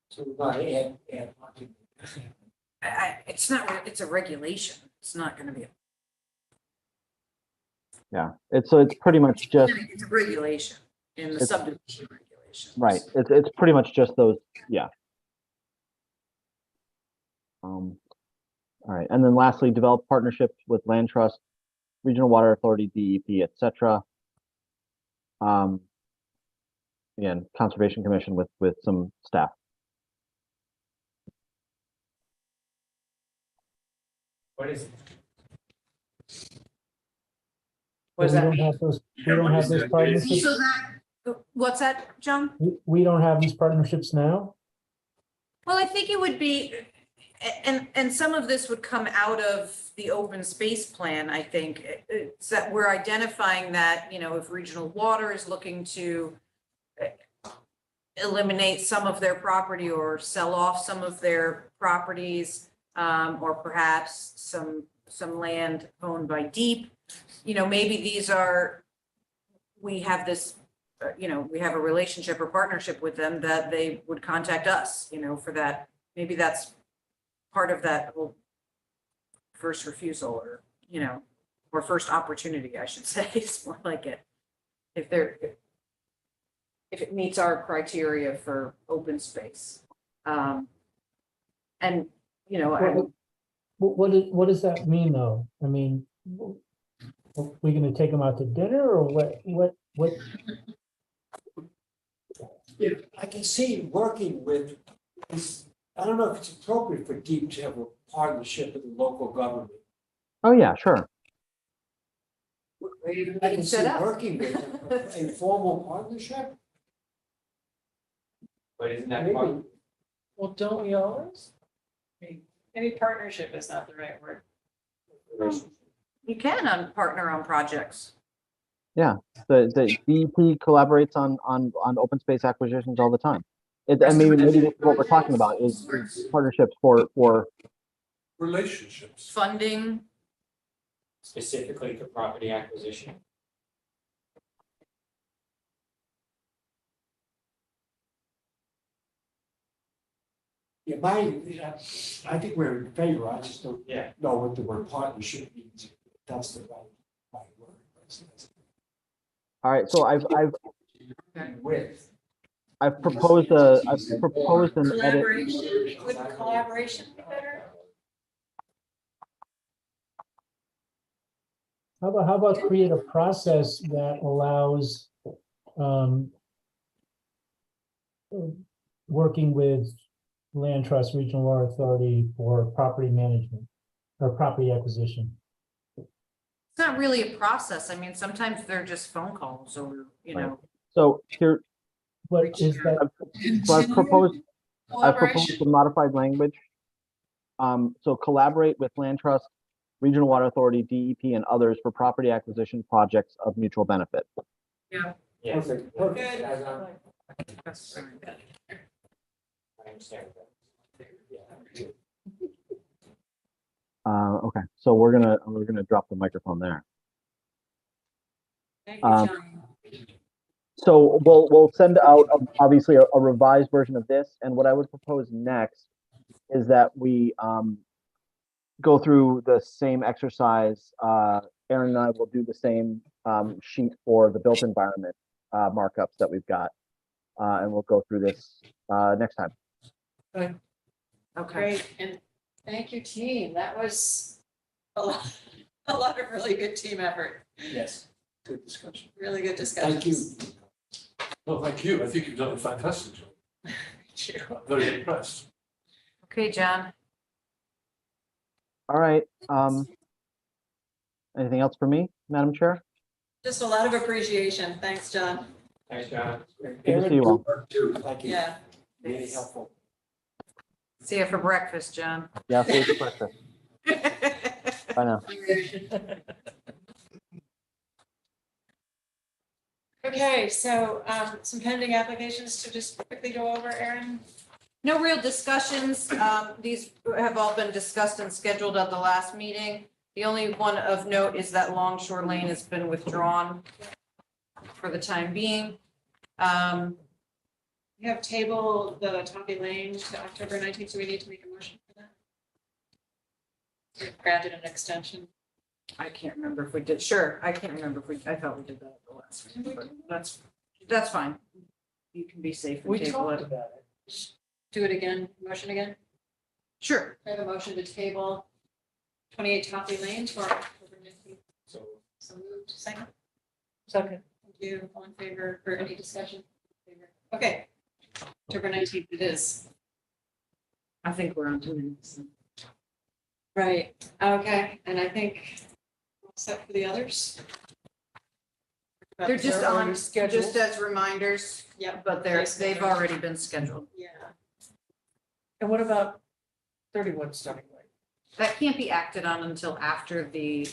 So we're gonna add. It's not, it's a regulation. It's not gonna be, Yeah, it's pretty much just, it's a regulation in the It's- subdivision regulations. right, it's pretty much just those, yeah. All right, and then lastly, develop partnerships with land trust, regional water authority, DEP, et cetera. Again, conservation commission with some staff. What is it? What does We that don't mean? have those, we don't have those partnerships, So what's that, John? we don't have these partnerships now? Well, I think it would be, and some of this would come out of the open space plan, I think. It's that we're identifying that, if regional water is looking to eliminate some of their property or sell off some of their properties, or perhaps some land owned by Deep, maybe we have this, we have a relationship or partnership with them that they would contact us, for that. Maybe that's part of that whole first refusal or first opportunity, I should say, is more like it. If it meets our criteria for open space. And, What does that mean, though? I mean, we gonna take them out to dinner, or what? If I can see working with, I don't know if it's appropriate for Deep to have a partnership with the local government. Oh, yeah, sure. I can see Set up. working with a formal partnership. But isn't that part? Maybe. Well, don't we always? Maybe partnership is not the right word. relationship. You can partner on projects. The DEP collaborates on open space acquisitions all the time. And maybe this is what we're talking about is partnerships for Relationships. Funding, Specifically for property acquisition. Yeah, I think we're in favor, I just don't Yeah. know what the word partnership means. That's the right word. all right. So With. I've proposed an edit. Collaboration, would collaboration be better? How about create a process that allows, working with Land Trust Regional Water Authority for property management or property acquisition? it's not really a process. I mean, sometimes they're just phone calls or, you know. So here, What is that? so I've proposed Collaboration. some modified language. So collaborate with Land Trust, Regional Water Authority, DEP, and others for property acquisition projects of mutual benefit. Yeah, Perfect, perfect. As I'm- I understand that. Yeah. Okay, so we're gonna drop the microphone there. Thank you, Um, John. So we'll send out obviously a revised version of this, and what I would propose next is that we go through the same exercise. Aaron and I will do the same sheet for the built environment markups that we've got, and we'll go through this next time. Okay. Great, and thank you, team. That was a lot of really good team effort. Yes, good discussion. Really good discussions. Thank you. Well, thank you. I think you've done a fantastic job. Thank you. I'm very impressed. Okay, John. All right. Anything else for me, Madam Chair? Just a lot of appreciation. Thanks, John. Thanks, John. Good to see you all. Thank you. Yeah. Really helpful. See you for breakfast, John. Yeah, see you for breakfast. Bye now. Okay, so some pending applications to just quickly go over, Aaron. No real discussions. These have all been discussed and scheduled at the last meeting. The only one of note is that Longshore Lane has been withdrawn for the time being. We have table the Toppy Lane to October 19th, so we need to make a motion for that. We've granted an extension. I can't remember if we did. Sure, I can't remember if we, I thought we did that at the last meeting, but that's fine. You can be safe and We table talked it. about it. Do it again, motion again. Sure. I have a motion to table 28 Toppy Lane to our October 19th. So So moved, second. Second. Thank you. All in favor, or any discussion? Okay. October 19th it is. I think we're on 2 minutes. Right, okay, and I think we're all set for the others. They're just They're already on, scheduled. just as reminders, Yep, but they've already been scheduled. yeah. And what about 31 Starting Lane? That can't be acted on until after the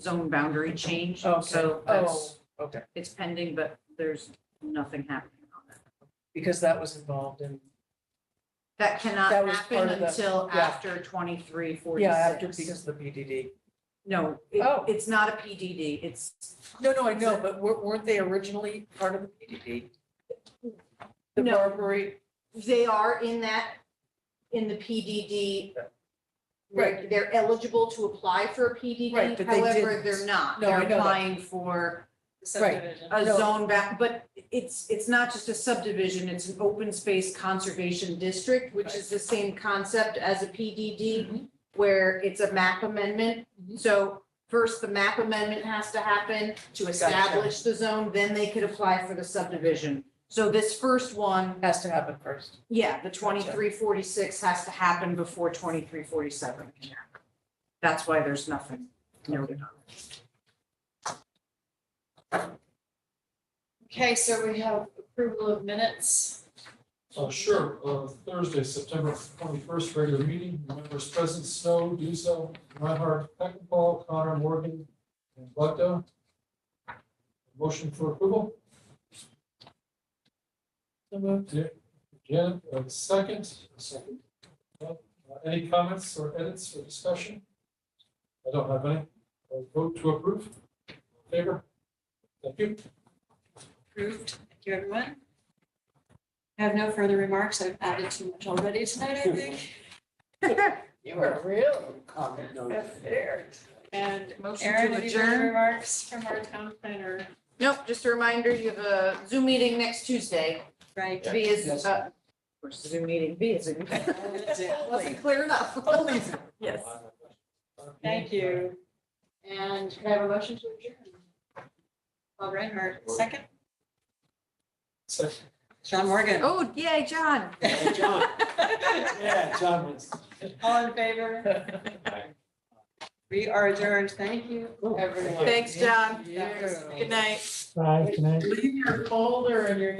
zone boundary change. Okay. So that's, Okay, it's pending, but there's nothing happening on that. because that was involved in, That cannot That was happen part of the- until yeah. after 2346. yeah, after, because of the PDD. No, Oh. it's not a PDD. It's, No, I know, but weren't they originally part of the PDD? The No. Barbary, they are in the PDD. Right. They're eligible to apply for a PDD, Right, but they however, didn't. they're not. No, I They're know that. applying for The subdivision. a No. zone back, but it's not just a subdivision, it's an open space conservation district, which is the same concept as a PDD, where it's a map amendment. Mhm. So first, the map amendment has to happen to establish the zone, then they could apply for the subdivision. So this first one, has to happen first. yeah, the 2346 has to happen before 2347 can happen. That's why there's nothing noted on it. Okay, so we have approval of minutes. Sure, Thursday, September 21st, regular meeting, members present, Snow, Duso, Reinhardt, Peckinpah, Connor, Morgan, and Bledsoe. Motion for approval? Janet, second. Second. Any comments or edits or discussion? I don't have any. Vote to approve. In favor? Thank you. Approved. Thank you, everyone. I have no further remarks. I've added too much already tonight, I think. You were real Comment note. prepared. And Motion Aaron, to any further adjourn? remarks from our town planner? Nope, just a reminder, you have a Zoom meeting next Tuesday. Right. Be as, Yes. where's the Zoom meeting? Be as. Evidently. Wasn't clear enough. Yes. Thank you. And can I have a motion to adjourn? Bob Reinhardt, second. Second. John Morgan. Oh, yay, John. Yeah, John. Yeah, John wins. All in favor? We are adjourned. Thank you, everyone. Thanks, John. That was Good night. Bye, good night. Leave your folder and your